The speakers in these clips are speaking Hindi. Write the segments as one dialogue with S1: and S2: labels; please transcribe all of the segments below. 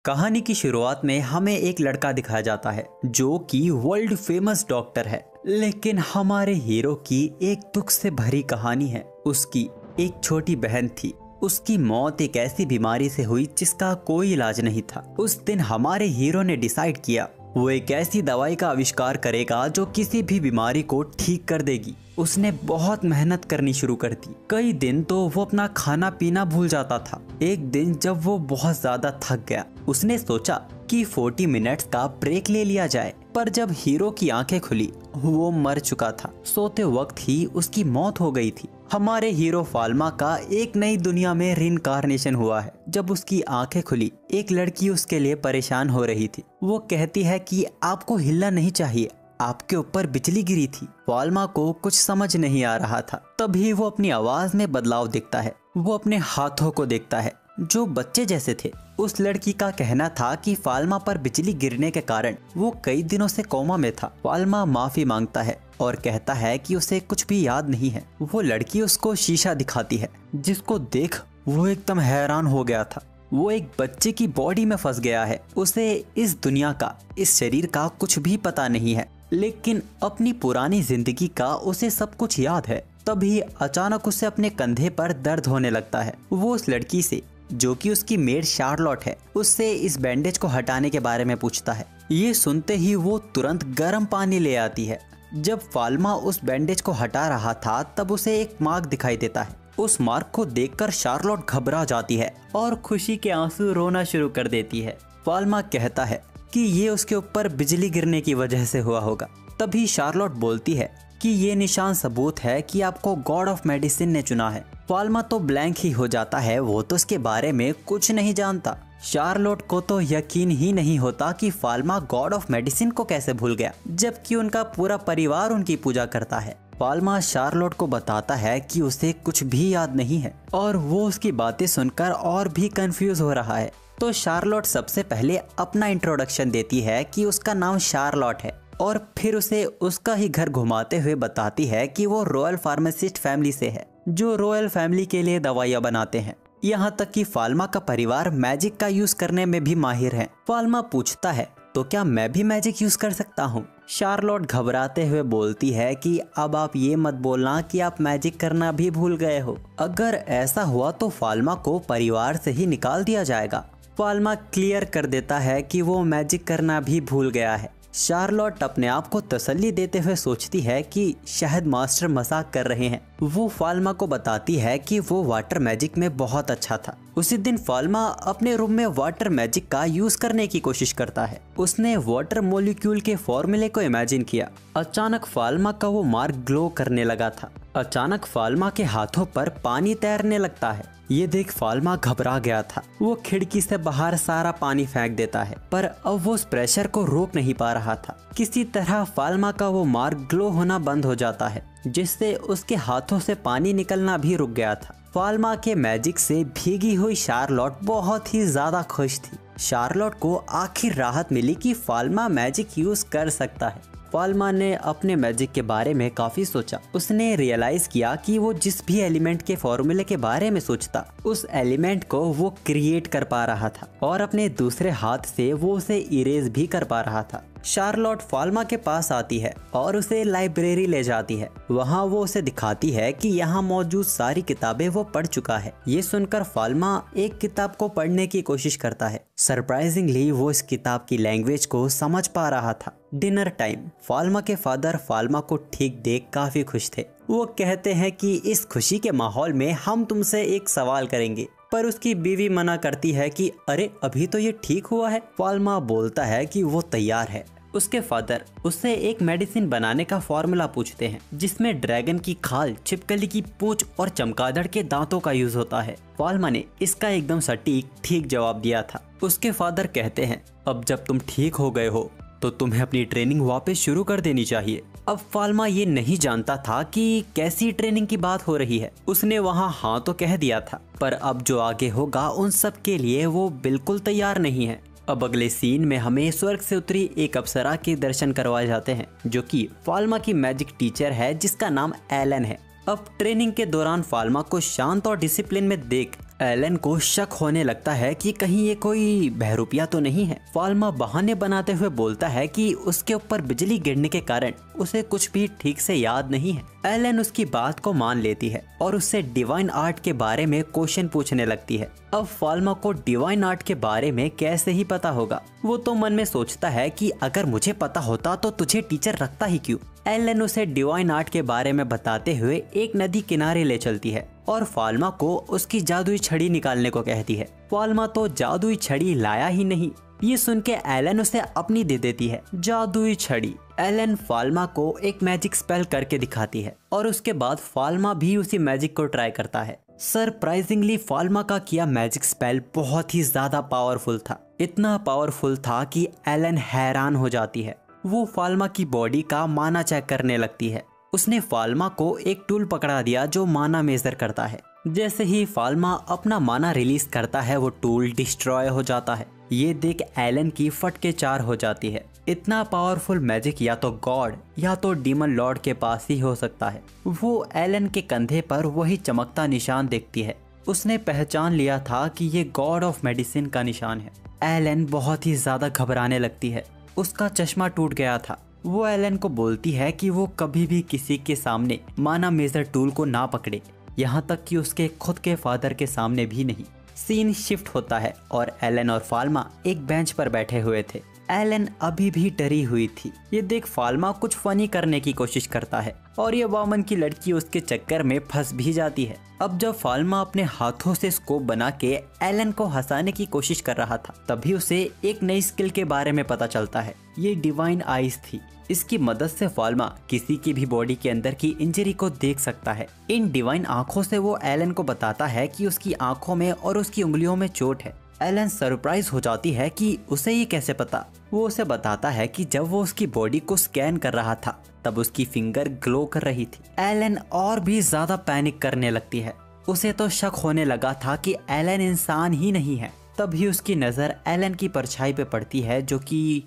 S1: कहानी की शुरुआत में हमें एक लड़का दिखाया जाता है जो कि वर्ल्ड फेमस डॉक्टर है। लेकिन हमारे हीरो की एक दुख से भरी कहानी है। उसकी एक छोटी बहन थी। उसकी मौत एक ऐसी बीमारी से हुई जिसका कोई इलाज नहीं था। उस दिन हमारे हीरो ने डिसाइड किया वो एक ऐसी दवाई का आविष्कार करेगा जो किसी भी बीमारी को ठीक कर देगी। उसने बहुत मेहनत करनी शुरू कर दी। कई दिन तो वो अपना खाना पीना भूल जाता था। एक दिन जब वो बहुत ज्यादा थक गया, उसने सोचा कि 40 मिनट्स का ब्रेक ले लिया जाए। पर जब हीरो की आंखें खुली, वो मर चुका था। सोते वक्त ही उसकी मौत हो गई थी। हमारे हीरो फाल्मा का एक नई दुनिया में रिइंकार्नेशन हुआ है। जब उसकी आंखें खुली, एक लड़की उसके लिए परेशान हो रही थी। वो कहती है कि आपको हिलना नहीं चाहिए, आपके ऊपर बिजली गिरी थी। फाल्मा को कुछ समझ नहीं आ रहा था। तभी वो अपनी आवाज में बदलाव देखता है। वो अपने हाथों को देखता है जो बच्चे जैसे थे। उस लड़की का कहना था कि फाल्मा पर बिजली गिरने के कारण वो कई दिनों से कोमा में था। फाल्मा माफी मांगता है और कहता है कि उसे कुछ भी याद नहीं है। वो लड़की उसको शीशा दिखाती है, जिसको देख वो एकदम हैरान हो गया था। वो एक बच्चे की बॉडी में फंस गया है। उसे इस दुनिया का, इस शरीर का कुछ भी पता नहीं है, लेकिन अपनी पुरानी जिंदगी का उसे सब कुछ याद है। तभी अचानक उसे अपने कंधे पर दर्द होने लगता है। वो उस लड़की से, जो कि उसकी मेड शार्लोट है, उससे इस बैंडेज को हटाने के बारे में पूछता है। ये सुनते ही वो तुरंत गर्म पानी ले आती है। जब फाल्मा उस बैंडेज को हटा रहा था, तब उसे एक मार्क दिखाई देता है। उस मार्क को देखकर शार्लोट घबरा जाती है और खुशी के आंसू रोना शुरू कर देती है। फाल्मा कहता है कि ये उसके ऊपर बिजली गिरने की वजह से हुआ होगा। तभी शार्लोट बोलती है कि ये निशान सबूत है कि आपको गॉड ऑफ मेडिसिन ने चुना है। फाल्मा तो ब्लैंक ही हो जाता है। वो तो उसके बारे में कुछ नहीं जानता। शार्लोट को तो यकीन ही नहीं होता कि फाल्मा गॉड ऑफ मेडिसिन को कैसे भूल गया, जबकि उनका पूरा परिवार उनकी पूजा करता है। फाल्मा शार्लोट को बताता है कि उसे कुछ भी याद नहीं है और वो उसकी बातें सुनकर और भी कंफ्यूज हो रहा है। तो शार्लोट सबसे पहले अपना इंट्रोडक्शन देती है कि उसका नाम शार्लोट है और फिर उसे उसका ही घर घुमाते हुए बताती है कि वो रॉयल फार्मासिस्ट फैमिली से है, जो रॉयल फैमिली के लिए दवाइयाँ बनाते हैं। यहाँ तक कि फाल्मा का परिवार मैजिक का यूज करने में भी माहिर है। फाल्मा पूछता है, तो क्या मैं भी मैजिक यूज कर सकता हूँ? शार्लोट घबराते हुए बोलती है कि अब आप ये मत बोलना कि आप मैजिक करना भी भूल गए हो। अगर ऐसा हुआ तो फाल्मा को परिवार से ही निकाल दिया जाएगा। फाल्मा क्लियर कर देता है कि वो मैजिक करना भी भूल गया है। शार्लोट अपने आप को तसल्ली देते हुए सोचती है कि शायद मास्टर मजाक कर रहे हैं। वो फाल्मा को बताती है कि वो वाटर मैजिक में बहुत अच्छा था। उसी दिन फाल्मा अपने रूम में वाटर मैजिक का यूज करने की कोशिश करता है। उसने वाटर मॉलिक्यूल के फॉर्मूले को इमेजिन किया। अचानक फाल्मा का वो मार्क ग्लो करने लगा था। अचानक फाल्मा के हाथों पर पानी तैरने लगता है। ये देख फाल्मा घबरा गया था। वो खिड़की से बाहर सारा पानी फेंक देता है, पर अब वो उस प्रेशर को रोक नहीं पा रहा था। किसी तरह फाल्मा का वो मार्क ग्लो होना बंद हो जाता है, जिससे उसके हाथों से पानी निकलना भी रुक गया था। फाल्मा के मैजिक से भीगी हुई शार्लोट बहुत ही ज्यादा खुश थी। शार्लोट को आखिर राहत मिली कि फाल्मा मैजिक यूज कर सकता है। फाल्मा ने अपने मैजिक के बारे में काफी सोचा। उसने रियलाइज किया कि वो जिस भी एलिमेंट के फॉर्मूले के बारे में सोचता, उस एलिमेंट को वो क्रिएट कर पा रहा था और अपने दूसरे हाथ से वो उसे इरेज भी कर पा रहा था। शार्लोट फाल्मा के पास आती है और उसे लाइब्रेरी ले जाती है। वहाँ वो उसे दिखाती है कि यहाँ मौजूद सारी किताबें वो पढ़ चुका है। ये सुनकर फाल्मा एक किताब को पढ़ने की कोशिश करता है। सरप्राइजिंगली वो इस किताब की लैंग्वेज को समझ पा रहा था। Dinner time. फाल्मा के फादर फाल्मा को ठीक देख काफी खुश थे। वो कहते हैं कि इस खुशी के माहौल में हम तुमसे एक सवाल करेंगे, पर उसकी बीवी मना करती है कि अरे अभी तो ये ठीक हुआ है। फाल्मा बोलता है कि वो तैयार है। उसके फादर उससे एक मेडिसिन बनाने का फॉर्मूला पूछते हैं, जिसमें ड्रैगन की खाल, छिपकली की पूंछ और चमगादड़ के दांतों का यूज होता है। फाल्मा ने इसका एकदम सटीक ठीक जवाब दिया था। उसके फादर कहते हैं, अब जब तुम ठीक हो गए हो तो तुम्हें अपनी ट्रेनिंग वापस शुरू कर देनी चाहिए। अब फाल्मा ये नहीं जानता था कि कैसी ट्रेनिंग की बात हो रही है। उसने वहाँ हाँ तो कह दिया था, पर अब जो आगे होगा उन सब के लिए वो बिल्कुल तैयार नहीं है। अब अगले सीन में हमें स्वर्ग से उतरी एक अप्सरा के दर्शन करवाए जाते हैं, जो कि फाल्मा की मैजिक टीचर है, जिसका नाम एलन है। अब ट्रेनिंग के दौरान फाल्मा को शांत और डिसिप्लिन में देख एलन को शक होने लगता है कि कहीं ये कोई बहरूपिया तो नहीं है। फाल्मा बहाने बनाते हुए बोलता है कि उसके ऊपर बिजली गिरने के कारण उसे कुछ भी ठीक से याद नहीं है। एलन उसकी बात को मान लेती है और उससे डिवाइन आर्ट के बारे में क्वेश्चन पूछने लगती है। अब फाल्मा को डिवाइन आर्ट के बारे में कैसे ही पता होगा। वो तो मन में सोचता है कि अगर मुझे पता होता तो तुझे टीचर रखता ही क्यों। एलन उसे डिवाइन आर्ट के बारे में बताते हुए एक नदी किनारे ले चलती है और फाल्मा को उसकी जादुई छड़ी निकालने को कहती है। फाल्मा तो जादुई छड़ी लाया ही नहीं। ये सुन के एलन उसे अपनी दे देती है जादुई छड़ी। एलन फाल्मा को एक मैजिक स्पेल करके दिखाती है और उसके बाद फाल्मा भी उसी मैजिक को ट्राई करता है। सरप्राइजिंगली फाल्मा का किया मैजिक स्पेल बहुत ही ज्यादा पावरफुल था। इतना पावरफुल था कि एलन हैरान हो जाती है। वो फाल्मा की बॉडी का माना चेक करने लगती है। उसने फाल्मा को एक टूल पकड़ा दिया जो माना मेजर करता है। जैसे ही फाल्मा अपना माना रिलीज करता है वो टूल डिस्ट्रॉय हो जाता है। ये देख एलन की फट के चार हो जाती है। इतना पावरफुल मैजिक या तो गॉड या तो डीमन लॉर्ड के पास ही हो सकता है। वो एलन के कंधे पर वही चमकता निशान देखती है। उसने पहचान लिया था कि ये गॉड ऑफ मेडिसिन का निशान है। एलन बहुत ही ज्यादा घबराने लगती है। उसका चश्मा टूट गया था। वो एलन को बोलती है कि वो कभी भी किसी के सामने माना मेजर टूल को ना पकड़े, यहाँ तक कि उसके खुद के फादर के सामने भी नहीं। सीन शिफ्ट होता है और एलन और फाल्मा एक बेंच पर बैठे हुए थे। एलन अभी भी डरी हुई थी। ये देख फाल्मा कुछ फनी करने की कोशिश करता है और ये वामन की लड़की उसके चक्कर में फंस भी जाती है। अब जब फाल्मा अपने हाथों से स्कोप बना के एलन को हंसाने की कोशिश कर रहा था, तभी उसे एक नई स्किल के बारे में पता चलता है। ये डिवाइन आइज थी। इसकी मदद से फाल्मा किसी की भी बॉडी के अंदर की इंजरी को देख सकता है। इन डिवाइन आंखों से वो एलन को बताता है कि उसकी आंखों में और उसकी उंगलियों में चोट है। एलन सरप्राइज हो जाती है कि उसे ये कैसे पता। वो उसे बताता है कि जब वो उसकी बॉडी को स्कैन कर रहा था तब उसकी फिंगर ग्लो कर रही थी। एलन और भी ज्यादा पैनिक करने लगती है। उसे तो शक होने लगा था कि एलन इंसान ही नहीं है। तभी उसकी नजर एलन की परछाई पे पड़ती है जो कि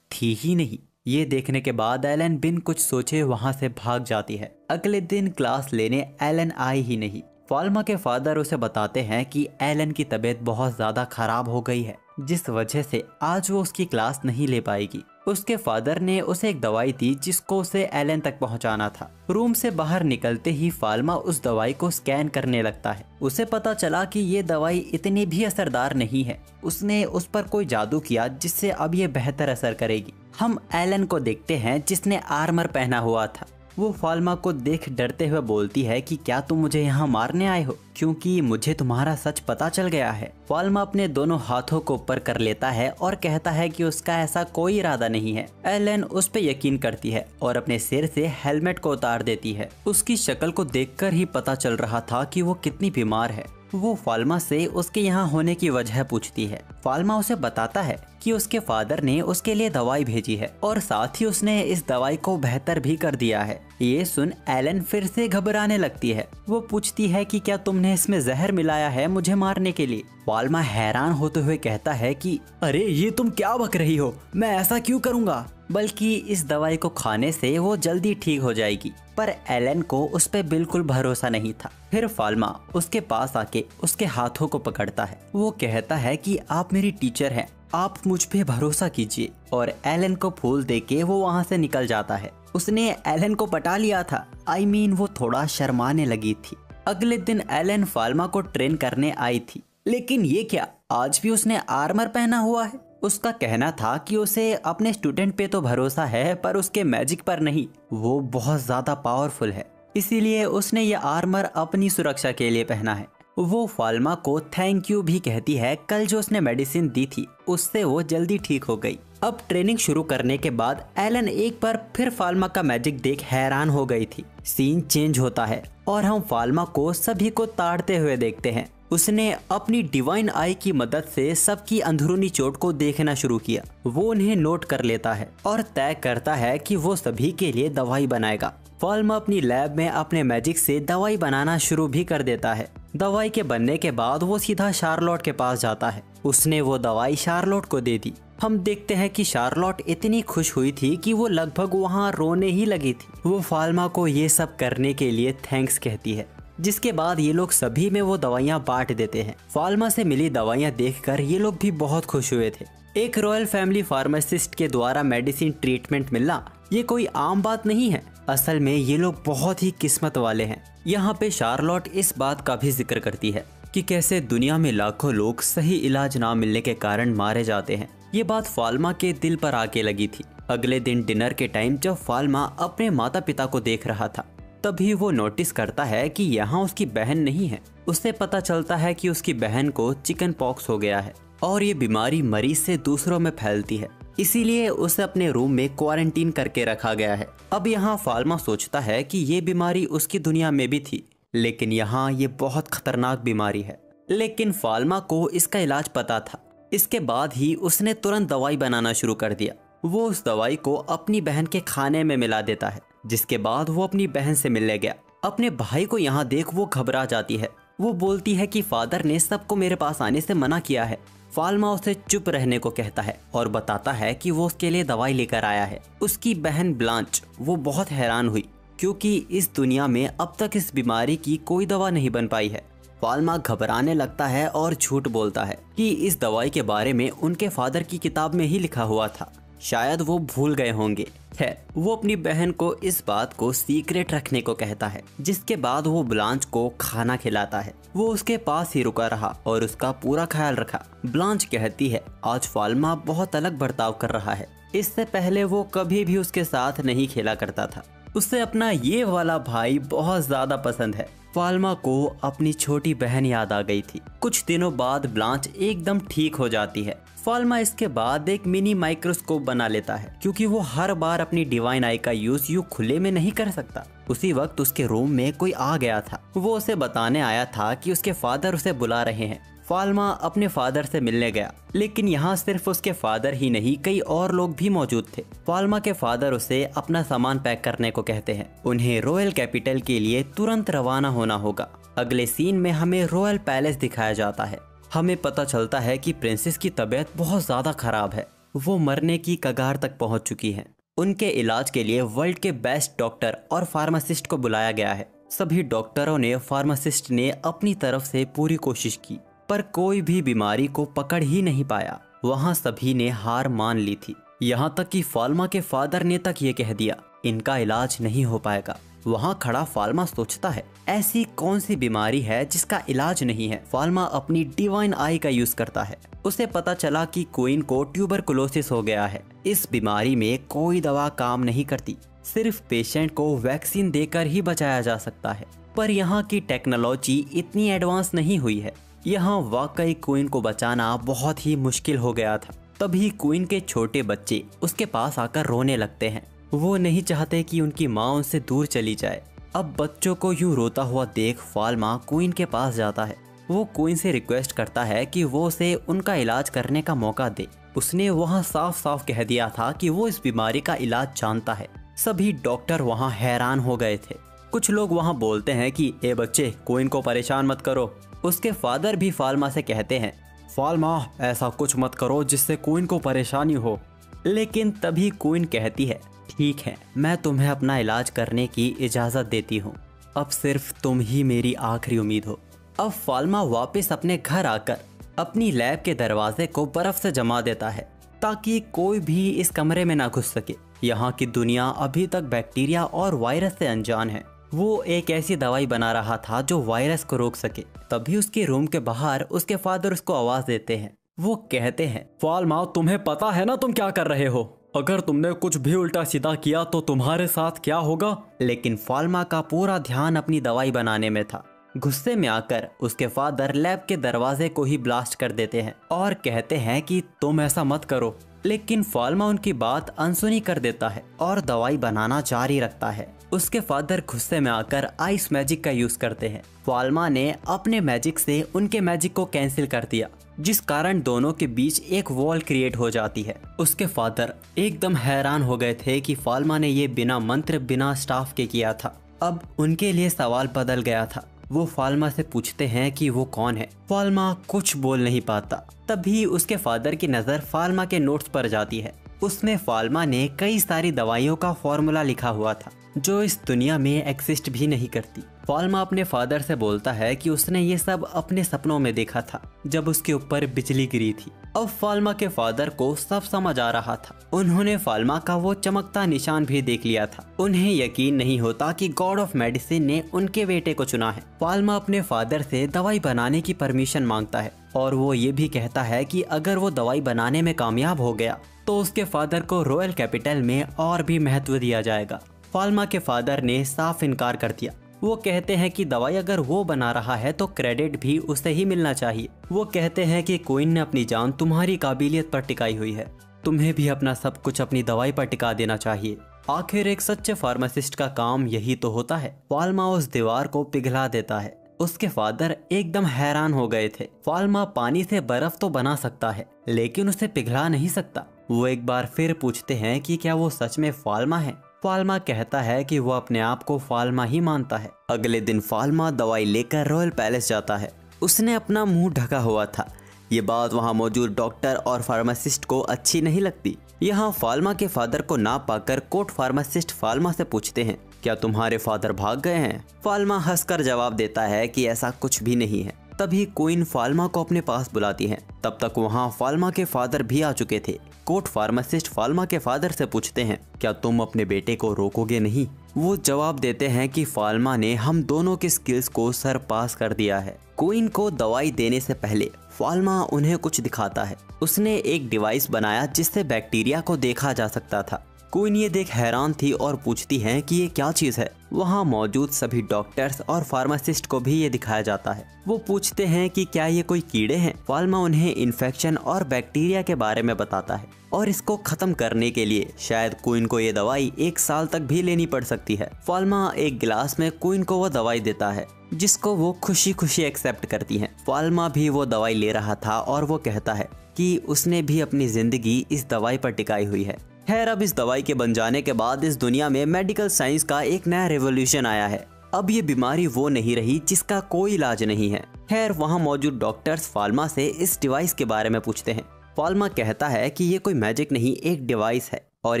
S1: थी ही नहीं। ये देखने के बाद एलन बिन कुछ सोचे वहां से भाग जाती है। अगले दिन क्लास लेने एलन आई ही नहीं। फाल्मा के फादर उसे बताते हैं कि एलन की तबीयत बहुत ज्यादा खराब हो गई है, जिस वजह से आज वो उसकी क्लास नहीं ले पाएगी। उसके फादर ने उसे एक दवाई दी जिसको उसे एलन तक पहुंचाना था। रूम से बाहर निकलते ही फाल्मा उस दवाई को स्कैन करने लगता है। उसे पता चला कि ये दवाई इतनी भी असरदार नहीं है। उसने उस पर कोई जादू किया जिससे अब ये बेहतर असर करेगी। हम एलन को देखते हैं जिसने आर्मर पहना हुआ था। वो फाल्मा को देख डरते हुए बोलती है कि क्या तुम मुझे यहाँ मारने आए हो, क्योंकि मुझे तुम्हारा सच पता चल गया है। फाल्मा अपने दोनों हाथों को ऊपर कर लेता है और कहता है कि उसका ऐसा कोई इरादा नहीं है। एलन उस पे यकीन करती है और अपने सिर से हेलमेट को उतार देती है। उसकी शक्ल को देखकर ही पता चल रहा था कि वो कितनी बीमार है। वो फाल्मा से उसके यहाँ होने की वजह पूछती है। फाल्मा उसे बताता है कि उसके फादर ने उसके लिए दवाई भेजी है और साथ ही उसने इस दवाई को बेहतर भी कर दिया है। ये सुन एलन फिर से घबराने लगती है। वो पूछती है कि क्या तुमने इसमें जहर मिलाया है मुझे मारने के लिए। फाल्मा हैरान होते हुए कहता है कि अरे ये तुम क्या बक रही हो, मैं ऐसा क्यों करूँगा, बल्कि इस दवाई को खाने से वो जल्दी ठीक हो जाएगी। पर एलन को उस पे बिल्कुल भरोसा नहीं था। फिर फाल्मा उसके पास आके उसके हाथों को पकड़ता है। वो कहता है कि आप मेरी टीचर हैं, आप मुझ पे भरोसा कीजिए, और एलन को फूल देके वो वहाँ से निकल जाता है। उसने एलन को पटा लिया था। I mean, वो थोड़ा शर्माने लगी थी। अगले दिन एलन फाल्मा को ट्रेन करने आई थी, लेकिन ये क्या, आज भी उसने आर्मर पहना हुआ है। उसका कहना था कि उसे अपने स्टूडेंट पे तो भरोसा है पर उसके मैजिक पर नहीं, वो बहुत ज्यादा पावरफुल है, इसीलिए उसने ये आर्मर अपनी सुरक्षा के लिए पहना है। वो फाल्मा को थैंक यू भी कहती है। कल जो उसने मेडिसिन दी थी उससे वो जल्दी ठीक हो गई। अब ट्रेनिंग शुरू करने के बाद एलन एक बार फिर फाल्मा का मैजिक देख हैरान हो गई थी। सीन चेंज होता है और हम फाल्मा को सभी को ताड़ते हुए देखते हैं। उसने अपनी डिवाइन आई की मदद से सबकी अंदरूनी चोट को देखना शुरू किया। वो उन्हें नोट कर लेता है और तय करता है कि वो सभी के लिए दवाई बनाएगा। फाल्मा अपनी लैब में अपने मैजिक से दवाई बनाना शुरू भी कर देता है। दवाई के बनने के बाद वो सीधा शार्लोट के पास जाता है। उसने वो दवाई शार्लोट को दे दी। हम देखते हैं कि शार्लोट इतनी खुश हुई थी कि वो लगभग वहाँ रोने ही लगी थी। वो फाल्मा को ये सब करने के लिए थैंक्स कहती है। जिसके बाद ये लोग सभी में वो दवाइयाँ बांट देते हैं। फाल्मा से मिली दवाइयाँ देखकर ये लोग भी बहुत खुश हुए थे। एक रॉयल फैमिली फार्मासिस्ट के द्वारा मेडिसिन ट्रीटमेंट मिलना ये कोई आम बात नहीं है। असल में ये लोग बहुत ही किस्मत वाले हैं। यहाँ पे शार्लोट इस बात का भी जिक्र करती है कि कैसे दुनिया में लाखों लोग सही इलाज ना मिलने के कारण मारे जाते हैं। ये बात फाल्मा के दिल पर आके लगी थी। अगले दिन डिनर के टाइम जब फाल्मा अपने माता पिता को देख रहा था, तभी वो नोटिस करता है कि यहाँ उसकी बहन नहीं है। उससे पता चलता है कि उसकी बहन को चिकन पॉक्स हो गया है और ये बीमारी मरीज से दूसरों में फैलती है, इसीलिए उसे अपने रूम में क्वारंटीन करके रखा गया है। अब यहाँ फाल्मा सोचता है कि ये बीमारी उसकी दुनिया में भी थी, लेकिन यहाँ ये बहुत खतरनाक बीमारी है। लेकिन फाल्मा को इसका इलाज पता था। इसके बाद ही उसने तुरंत दवाई बनाना शुरू कर दिया। वो उस दवाई को अपनी बहन के खाने में मिला देता है, जिसके बाद वो अपनी बहन से मिलने गया। अपने भाई को यहाँ देख वो घबरा जाती है। वो बोलती है कि फादर ने सबको मेरे पास आने से मना किया है। फाल्मा उसे चुप रहने को कहता है और बताता है कि वो उसके लिए दवाई लेकर आया है। उसकी बहन ब्लांच वो बहुत हैरान हुई, क्योंकि इस दुनिया में अब तक इस बीमारी की कोई दवा नहीं बन पाई है। फाल्मा घबराने लगता है और झूठ बोलता है कि इस दवाई के बारे में उनके फादर की किताब में ही लिखा हुआ था, शायद वो भूल गए होंगे। है वो अपनी बहन को इस बात को सीक्रेट रखने को कहता है, जिसके बाद वो ब्लांच को खाना खिलाता है। वो उसके पास ही रुका रहा और उसका पूरा ख्याल रखा। ब्लांच कहती है आज फाल्मा बहुत अलग बर्ताव कर रहा है। इससे पहले वो कभी भी उसके साथ नहीं खेला करता था। उसे अपना ये वाला भाई बहुत ज्यादा पसंद है। फाल्मा को अपनी छोटी बहन याद आ गई थी। कुछ दिनों बाद ब्लांच एकदम ठीक हो जाती है। फाल्मा इसके बाद एक मिनी माइक्रोस्कोप बना लेता है, क्योंकि वो हर बार अपनी डिवाइन आई का यूज यूं खुले में नहीं कर सकता। उसी वक्त उसके रूम में कोई आ गया था। वो उसे बताने आया था कि उसके फादर उसे बुला रहे हैं। फाल्मा अपने फादर से मिलने गया, लेकिन यहाँ सिर्फ उसके फादर ही नहीं कई और लोग भी मौजूद थे। फाल्मा के फादर उसे अपना सामान पैक करने को कहते हैं। उन्हें रॉयल कैपिटल के लिए तुरंत रवाना होना होगा। अगले सीन में हमें रॉयल पैलेस दिखाया जाता है। हमें पता चलता है कि प्रिंसेस की तबीयत बहुत ज्यादा खराब है। वो मरने की कगार तक पहुंच चुकी है। उनके इलाज के लिए वर्ल्ड के बेस्ट डॉक्टर और फार्मासिस्ट को बुलाया गया है। सभी डॉक्टरों ने फार्मासिस्ट ने अपनी तरफ से पूरी कोशिश की, पर कोई भी बीमारी को पकड़ ही नहीं पाया। वहाँ सभी ने हार मान ली थी। यहाँ तक कि फाल्मा के फादर ने तक ये कह दिया इनका इलाज नहीं हो पाएगा। वहाँ खड़ा फाल्मा सोचता है ऐसी कौन सी बीमारी है जिसका इलाज नहीं है। फाल्मा अपनी डिवाइन आई का यूज करता है। उसे पता चला कि क्वीन को ट्यूबरकुलोसिस हो गया है। इस बीमारी में कोई दवा काम नहीं करती, सिर्फ पेशेंट को वैक्सीन देकर ही बचाया जा सकता है। पर यहाँ की टेक्नोलॉजी इतनी एडवांस नहीं हुई है। यहाँ वाकई क्वीन को बचाना बहुत ही मुश्किल हो गया था। तभी क्वीन के छोटे बच्चे उसके पास आकर रोने लगते हैं। वो नहीं चाहते कि उनकी माँ उनसे दूर चली जाए। अब बच्चों को यूं रोता हुआ देख फाल्मा क्वीन के पास जाता है। वो क्वीन से रिक्वेस्ट करता है कि वो उसे उनका इलाज करने का मौका दे। उसने वहाँ साफ साफ कह दिया था कि वो इस बीमारी का इलाज जानता है। सभी डॉक्टर वहाँ हैरान हो गए थे। कुछ लोग वहाँ बोलते हैं कि ए बच्चे, क्वीन को परेशान मत करो। उसके फादर भी फाल्मा से कहते हैं फाल्मा ऐसा कुछ मत करो जिससे क्वीन को परेशानी हो। लेकिन तभी क्वीन कहती है ठीक है, मैं तुम्हें अपना इलाज करने की इजाज़त देती हूँ। अब सिर्फ तुम ही मेरी आखिरी उम्मीद हो। अब फाल्मा वापस अपने घर आकर अपनी लैब के दरवाजे को बर्फ से जमा देता है, ताकि कोई भी इस कमरे में ना घुस सके। यहाँ की दुनिया अभी तक बैक्टीरिया और वायरस से अनजान है। वो एक ऐसी दवाई बना रहा था जो वायरस को रोक सके। तभी उसके रूम के बाहर उसके फादर उसको आवाज देते हैं। वो कहते हैं फाल्मा, तुम्हें पता है ना तुम क्या कर रहे हो? अगर तुमने कुछ भी उल्टा सीधा किया तो तुम्हारे साथ क्या होगा? लेकिन फाल्मा का पूरा ध्यान अपनी दवाई बनाने में था। गुस्से में आकर उसके फादर लैब के दरवाजे को ही ब्लास्ट कर देते हैं और कहते हैं कि तुम ऐसा मत करो। लेकिन फाल्मा उनकी बात अनसुनी कर देता है और दवाई बनाना जारी रखता है। उसके फादर गुस्से में आकर आइस मैजिक का यूज करते हैं। फाल्मा ने अपने मैजिक से उनके मैजिक को कैंसिल कर दिया, जिस कारण दोनों के बीच एक वॉल क्रिएट हो जाती है। उसके फादर एकदम हैरान हो गए थे कि फाल्मा ने ये बिना मंत्र बिना स्टाफ के किया था। अब उनके लिए सवाल बदल गया था। वो फाल्मा से पूछते हैं कि वो कौन है। फाल्मा कुछ बोल नहीं पाता। तभी उसके फादर की नज़र फाल्मा के नोट्स पर जाती है। उसमें फाल्मा ने कई सारी दवाइयों का फॉर्मूला लिखा हुआ था जो इस दुनिया में एक्सिस्ट भी नहीं करती। फाल्मा अपने फादर से बोलता है कि उसने ये सब अपने सपनों में देखा था जब उसके ऊपर बिजली गिरी थी। अब फाल्मा के फादर को सब समझ आ रहा था। उन्होंने फाल्मा का वो चमकता निशान भी देख लिया था। उन्हें यकीन नहीं होता कि गॉड ऑफ मेडिसिन ने उनके बेटे को चुना है। फाल्मा अपने फादर से दवाई बनाने की परमिशन मांगता है और वो ये भी कहता है कि अगर वो दवाई बनाने में कामयाब हो गया तो उसके फादर को रॉयल कैपिटल में और भी महत्व दिया जाएगा। फाल्मा के फादर ने साफ इनकार कर दिया। वो कहते हैं कि दवाई अगर वो बना रहा है तो क्रेडिट भी उसे ही मिलना चाहिए। वो कहते हैं कि क्वीन ने अपनी जान तुम्हारी काबिलियत पर टिकाई हुई है, तुम्हें भी अपना सब कुछ अपनी दवाई पर टिका देना चाहिए। आखिर एक सच्चे फार्मासिस्ट का काम यही तो होता है। फाल्मा उस दीवार को पिघला देता है। उसके फादर एकदम हैरान हो गए थे। फाल्मा पानी से बर्फ तो बना सकता है लेकिन उसे पिघला नहीं सकता। वो एक बार फिर पूछते हैं कि क्या वो सच में फाल्मा है। फाल्मा कहता है कि वो अपने आप को फाल्मा ही मानता है। अगले दिन फाल्मा दवाई लेकर रॉयल पैलेस जाता है। उसने अपना मुंह ढका हुआ था। ये बात वहाँ मौजूद डॉक्टर और फार्मासिस्ट को अच्छी नहीं लगती। यहाँ फाल्मा के फादर को ना पाकर कोर्ट फार्मासिस्ट फाल्मा से पूछते हैं, क्या तुम्हारे फादर भाग गए हैं? फाल्मा हंसकर जवाब देता है कि ऐसा कुछ भी नहीं है। तभी क्वीन फाल्मा को अपने पास बुलाती है। तब तक वहाँ फाल्मा के फादर भी आ चुके थे। कोर्ट फार्मासिस्ट फाल्मा के फादर से पूछते हैं, क्या तुम अपने बेटे को रोकोगे नहीं? वो जवाब देते हैं कि फाल्मा ने हम दोनों के स्किल्स को सरपास कर दिया है। क्वीन को दवाई देने से पहले फाल्मा उन्हें कुछ दिखाता है। उसने एक डिवाइस बनाया जिससे बैक्टीरिया को देखा जा सकता था। क्वीन ये देख हैरान थी और पूछती हैं कि ये क्या चीज़ है। वहाँ मौजूद सभी डॉक्टर्स और फार्मासिस्ट को भी ये दिखाया जाता है। वो पूछते हैं कि क्या ये कोई कीड़े हैं। फाल्मा उन्हें इन्फेक्शन और बैक्टीरिया के बारे में बताता है और इसको खत्म करने के लिए शायद क्वीन को ये दवाई 1 साल तक भी लेनी पड़ सकती है। फाल्मा एक गिलास में क्वीन को वो दवाई देता है जिसको वो खुशी खुशी एक्सेप्ट करती हैं। फाल्मा भी वो दवाई ले रहा था और वो कहता है कि उसने भी अपनी जिंदगी इस दवाई पर टिकाई हुई है। खैर, अब इस दवाई के बन जाने के बाद इस दुनिया में मेडिकल साइंस का एक नया रेवोल्यूशन आया है। अब ये बीमारी वो नहीं रही जिसका कोई इलाज नहीं है। खैर, वहाँ मौजूद डॉक्टर्स फाल्मा से इस डिवाइस के बारे में पूछते हैं। फाल्मा कहता है कि ये कोई मैजिक नहीं, एक डिवाइस है और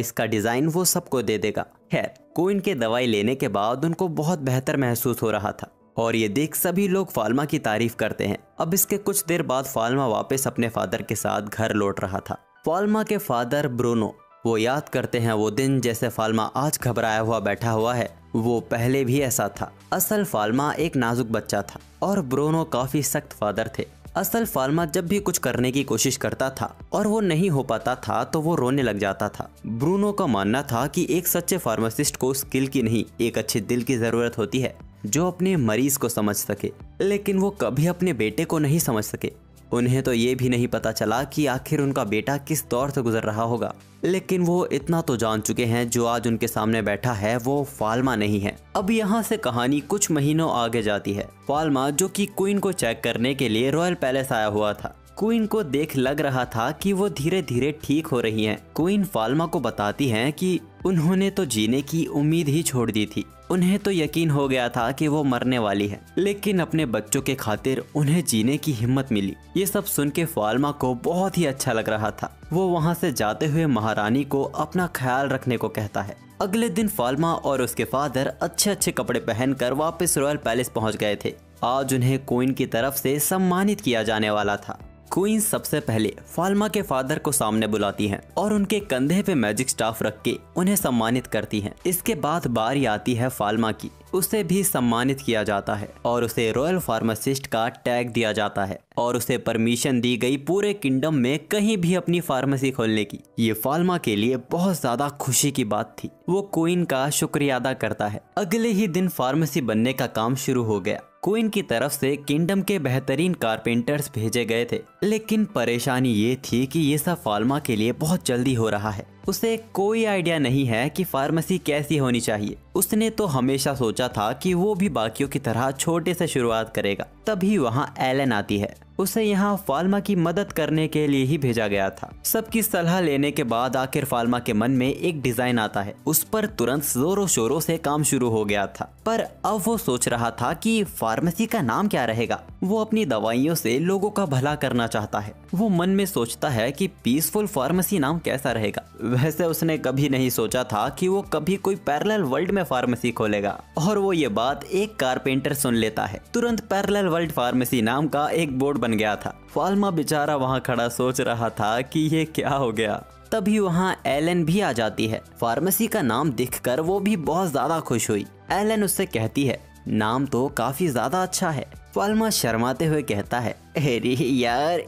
S1: इसका डिजाइन वो सबको दे देगा। खैर, क्वीन के दवाई लेने के बाद उनको बहुत बेहतर महसूस हो रहा था और ये देख सभी लोग फाल्मा की तारीफ करते हैं। अब इसके कुछ देर बाद फाल्मा वापस अपने फादर के साथ घर लौट रहा था। फाल्मा के फादर ब्रूनो वो याद करते हैं वो दिन जैसे फाल्मा आज घबराया हुआ बैठा हुआ है, वो पहले भी ऐसा था। असल फाल्मा एक नाजुक बच्चा था और ब्रूनो काफी सख्त फादर थे। असल फाल्मा जब भी कुछ करने की कोशिश करता था और वो नहीं हो पाता था तो वो रोने लग जाता था। ब्रूनो का मानना था कि एक सच्चे फार्मासिस्ट को स्किल की नहीं, एक अच्छे दिल की जरूरत होती है जो अपने मरीज को समझ सके। लेकिन वो कभी अपने बेटे को नहीं समझ सके। उन्हें तो ये भी नहीं पता चला कि आखिर उनका बेटा किस दौर से गुजर रहा होगा। लेकिन वो इतना तो जान चुके हैं, जो आज उनके सामने बैठा है वो फाल्मा नहीं है। अब यहाँ से कहानी कुछ महीनों आगे जाती है। फाल्मा जो कि क्वीन को चेक करने के लिए रॉयल पैलेस आया हुआ था। क्वीन को देख लग रहा था कि वो धीरे धीरे ठीक हो रही हैं। क्वीन फाल्मा को बताती हैं कि उन्होंने तो जीने की उम्मीद ही छोड़ दी थी। उन्हें तो यकीन हो गया था कि वो मरने वाली है, लेकिन अपने बच्चों के खातिर उन्हें जीने की हिम्मत मिली। ये सब सुन के फाल्मा को बहुत ही अच्छा लग रहा था। वो वहाँ से जाते हुए महारानी को अपना ख्याल रखने को कहता है। अगले दिन फाल्मा और उसके फादर अच्छे अच्छे कपड़े पहनकर वापस रॉयल पैलेस पहुँच गए थे। आज उन्हें क्वीन की तरफ से सम्मानित किया जाने वाला था। क्वीन सबसे पहले फाल्मा के फादर को सामने बुलाती हैं और उनके कंधे पे मैजिक स्टाफ रख के उन्हें सम्मानित करती हैं। इसके बाद बारी आती है फाल्मा की। उसे भी सम्मानित किया जाता है और उसे रॉयल फार्मासिस्ट का टैग दिया जाता है और उसे परमिशन दी गई पूरे किंगडम में कहीं भी अपनी फार्मेसी खोलने की। ये फाल्मा के लिए बहुत ज्यादा खुशी की बात थी। वो क्वीन का शुक्रिया अदा करता है। अगले ही दिन फार्मेसी बनने का काम शुरू हो गया। क्वीन की तरफ से किंगडम के बेहतरीन कारपेंटर्स भेजे गए थे, लेकिन परेशानी ये थी कि ये सब फाल्मा के लिए बहुत जल्दी हो रहा है। उसे कोई आइडिया नहीं है कि फार्मेसी कैसी होनी चाहिए। उसने तो हमेशा सोचा था कि वो भी बाकियों की तरह छोटे से शुरुआत करेगा। तभी वहाँ एलन आती है। उसे यहाँ फाल्मा की मदद करने के लिए ही भेजा गया था। सबकी सलाह लेने के बाद आखिर फाल्मा के मन में एक डिजाइन आता है। उस पर तुरंत जोरों शोरों से काम शुरू हो गया था। पर अब वो सोच रहा था कि फार्मेसी का नाम क्या रहेगा। वो अपनी दवाइयों से लोगों का भला करना चाहता है। वो मन में सोचता है कि पीसफुल फार्मेसी नाम कैसा रहेगा। वैसे उसने कभी नहीं सोचा था कि वो कभी कोई पैरेलल वर्ल्ड में फार्मेसी खोलेगा। और वो ये बात एक कारपेंटर सुन लेता है। तुरंत पैरेलल वर्ल्ड फार्मेसी नाम का एक बोर्ड बन गया था। फाल्मा बेचारा वहाँ खड़ा सोच रहा था कि ये क्या हो गया। तभी वहाँ एलन भी आ जाती है। फार्मेसी का नाम देखकर वो भी बहुत ज्यादा खुश हुई। एलन उससे कहती है, नाम तो काफी ज्यादा अच्छा है। फाल्मा शर्माते हुए कहता है, अरे यार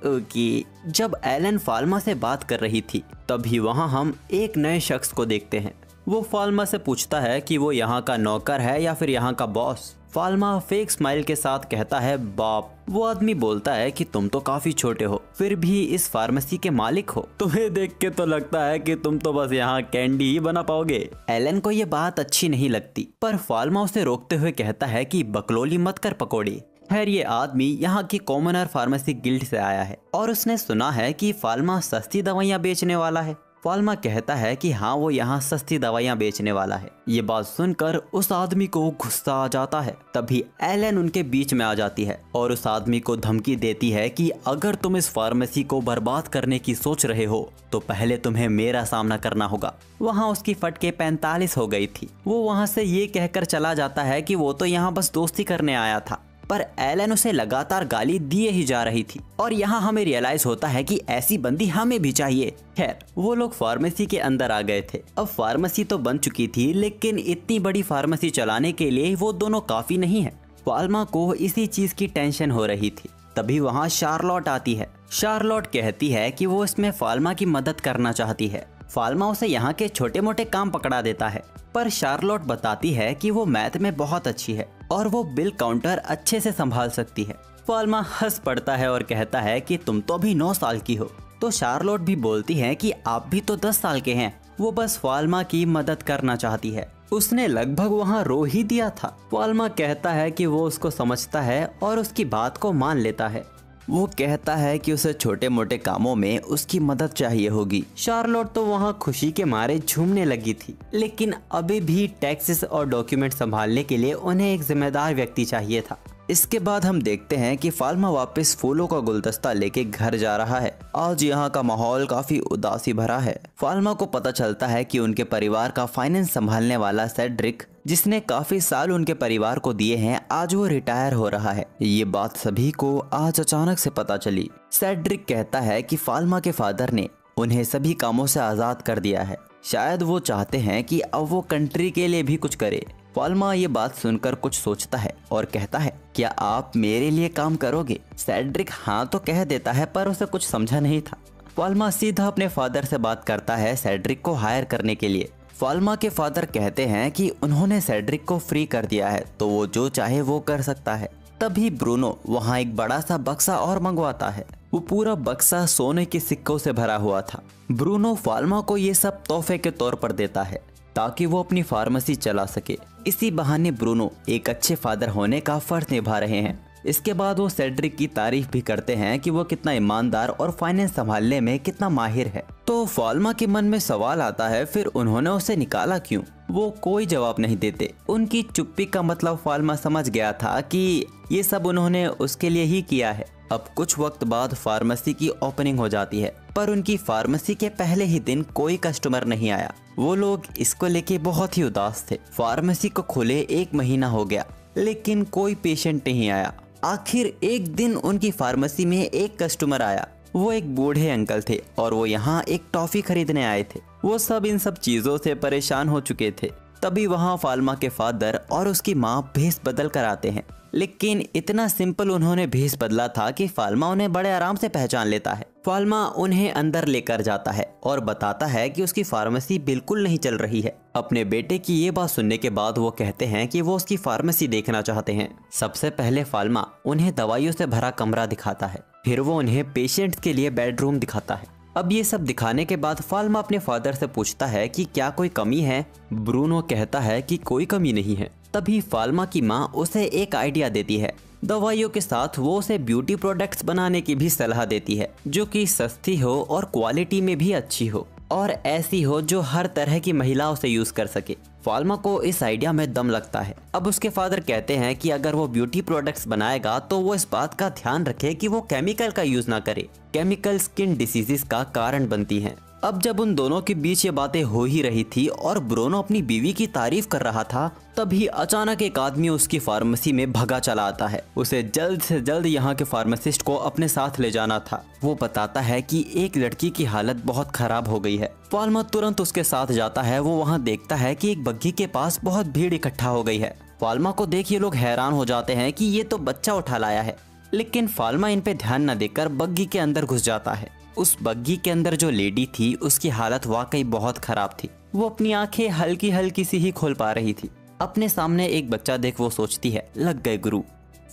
S1: ओके। जब एलन फाल्मा से बात कर रही थी तभी वहाँ हम एक नए शख्स को देखते हैं। वो फाल्मा से पूछता है कि वो यहाँ का नौकर है या फिर यहाँ का बॉस। फाल्मा फेक स्माइल के साथ कहता है, बाप। वो आदमी बोलता है कि तुम तो काफी छोटे हो, फिर भी इस फार्मेसी के मालिक हो। तुम्हें देख के तो लगता है कि तुम तो बस यहाँ कैंडी ही बना पाओगे। एलन को ये बात अच्छी नहीं लगती, पर फाल्मा उसे रोकते हुए कहता है कि बकलोली मत कर पकोड़ी। खैर ये आदमी यहाँ की कॉमनर फार्मेसी गिल्ड से आया है और उसने सुना है कि फाल्मा सस्ती दवाइयाँ बेचने वाला है। फाल्मा कहता है कि हाँ वो यहाँ सस्ती दवाइयाँ बेचने वाला है। ये बात सुनकर उस आदमी को गुस्सा आ जाता है। तभी एलन उनके बीच में आ जाती है और उस आदमी को धमकी देती है कि अगर तुम इस फार्मेसी को बर्बाद करने की सोच रहे हो तो पहले तुम्हें मेरा सामना करना होगा। वहाँ उसकी फटके 45 हो गई थी। वो वहाँ से ये कहकर चला जाता है कि वो तो यहाँ बस दोस्ती करने आया था, पर एलन उसे लगातार गाली दिए ही जा रही थी। और यहाँ हमें रियलाइज होता है कि ऐसी बंदी हमें भी चाहिए। खैर वो लोग फार्मेसी के अंदर आ गए थे। अब फार्मेसी तो बन चुकी थी, लेकिन इतनी बड़ी फार्मेसी चलाने के लिए वो दोनों काफी नहीं है। फाल्मा को इसी चीज की टेंशन हो रही थी। तभी वहाँ शार्लोट आती है। शार्लोट कहती है कि वो इसमें फाल्मा की मदद करना चाहती है। फाल्मा उसे यहाँ के छोटे मोटे काम पकड़ा देता है, पर शार्लोट बताती है कि वो मैथ में बहुत अच्छी है और वो बिल काउंटर अच्छे से संभाल सकती है। फाल्मा हंस पड़ता है और कहता है कि तुम तो अभी 9 साल की हो। तो शार्लोट भी बोलती है कि आप भी तो 10 साल के हैं। वो बस फाल्मा की मदद करना चाहती है। उसने लगभग वहाँ रो ही दिया था। फाल्मा कहता है कि वो उसको समझता है और उसकी बात को मान लेता है। वो कहता है कि उसे छोटे मोटे कामों में उसकी मदद चाहिए होगी। शार्लोट तो वहाँ खुशी के मारे झूमने लगी थी, लेकिन अभी भी टैक्सेस और डॉक्यूमेंट संभालने के लिए उन्हें एक जिम्मेदार व्यक्ति चाहिए था। इसके बाद हम देखते हैं कि फाल्मा वापस फूलों का गुलदस्ता लेके घर जा रहा है। आज यहाँ का माहौल काफी उदासी भरा है। फाल्मा को पता चलता है कि उनके परिवार का फाइनेंस संभालने वाला सेड्रिक, जिसने काफी साल उनके परिवार को दिए हैं, आज वो रिटायर हो रहा है। ये बात सभी को आज अचानक से पता चली। सेड्रिक कहता है कि फाल्मा के फादर ने उन्हें सभी कामों से आजाद कर दिया है। शायद वो चाहते हैं कि अब वो कंट्री के लिए भी कुछ करे। फाल्मा ये बात सुनकर कुछ सोचता है और कहता है, क्या आप मेरे लिए काम करोगे? सेड्रिक हाँ तो कह देता है, पर उसे कुछ समझा नहीं था। फाल्मा सीधा अपने फादर से बात करता है सेड्रिक को हायर करने के लिए। फाल्मा के फादर कहते हैं कि उन्होंने सेड्रिक को फ्री कर दिया है, तो वो जो चाहे वो कर सकता है। तभी ब्रूनो वहाँ एक बड़ा सा बक्सा और मंगवाता है। वो पूरा बक्सा सोने के सिक्कों से भरा हुआ था। ब्रूनो फाल्मा को ये सब तोहफे के तौर पर देता है ताकि वो अपनी फार्मेसी चला सके। इसी बहाने ब्रूनो एक अच्छे फादर होने का फर्ज निभा रहे हैं। इसके बाद वो सेड्रिक की तारीफ भी करते हैं कि वो कितना ईमानदार और फाइनेंस संभालने में कितना माहिर है। तो फाल्मा के मन में सवाल आता है, फिर उन्होंने उसे निकाला क्यों? वो कोई जवाब नहीं देते। उनकी चुप्पी का मतलब फाल्मा समझ गया था कि ये सब उन्होंने उसके लिए ही किया है। अब कुछ वक्त बाद फार्मेसी की ओपनिंग हो जाती है, पर उनकी फार्मेसी के पहले ही दिन कोई कस्टमर नहीं आया। वो लोग इसको लेके बहुत ही उदास थे। फार्मेसी को खुले 1 महीना हो गया, लेकिन कोई पेशेंट नहीं आया। आखिर एक दिन उनकी फार्मेसी में एक कस्टमर आया। वो एक बूढ़े अंकल थे और वो यहाँ एक टॉफी खरीदने आए थे। वो सब इन सब चीजों से परेशान हो चुके थे। तभी वहाँ फाल्मा के फादर और उसकी माँ भेस बदल कर आते हैं, लेकिन इतना सिंपल उन्होंने भेस बदला था कि फाल्मा उन्हें बड़े आराम से पहचान लेता है। फाल्मा उन्हें अंदर लेकर जाता है और बताता है कि उसकी फार्मेसी बिल्कुल नहीं चल रही है। अपने बेटे की ये बात सुनने के बाद वो कहते हैं कि वो उसकी फार्मेसी देखना चाहते हैं। सबसे पहले फाल्मा उन्हें दवाइयों से भरा कमरा दिखाता है, फिर वो उन्हें पेशेंट्स के लिए बेडरूम दिखाता है। अब ये सब दिखाने के बाद फाल्मा अपने फादर से पूछता है कि क्या कोई कमी है? ब्रूनो कहता है कि कोई कमी नहीं है। तभी फाल्मा की माँ उसे एक आइडिया देती है। दवाइयों के साथ वो उसे ब्यूटी प्रोडक्ट्स बनाने की भी सलाह देती है, जो कि सस्ती हो और क्वालिटी में भी अच्छी हो और ऐसी हो जो हर तरह की महिला उसे यूज कर सके। फाल्मा को इस आइडिया में दम लगता है। अब उसके फादर कहते हैं कि अगर वो ब्यूटी प्रोडक्ट्स बनाएगा तो वो इस बात का ध्यान रखे कि वो केमिकल का यूज ना करे। केमिकल स्किन डिसीजेस का कारण बनती हैं। अब जब उन दोनों के बीच ये बातें हो ही रही थी और ब्रूनो अपनी बीवी की तारीफ कर रहा था, तभी अचानक एक आदमी उसकी फार्मेसी में भगा चला आता है। उसे जल्द से जल्द यहाँ के फार्मासिस्ट को अपने साथ ले जाना था। वो बताता है कि एक लड़की की हालत बहुत खराब हो गई है। फाल्मा तुरंत उसके साथ जाता है। वो वहाँ देखता है कि एक बग्घी के पास बहुत भीड़ इकट्ठा हो गई है। फाल्मा को देख ये लोग हैरान हो जाते हैं कि ये तो बच्चा उठा लाया है, लेकिन फाल्मा इन पे ध्यान न देकर बग्घी के अंदर घुस जाता है। उस बग्घी के अंदर जो लेडी थी उसकी हालत वाकई बहुत खराब थी। वो अपनी आंखें हल्की हल्की सी ही खोल पा रही थी। अपने सामने एक बच्चा देख वो सोचती है, लग गए गुरु।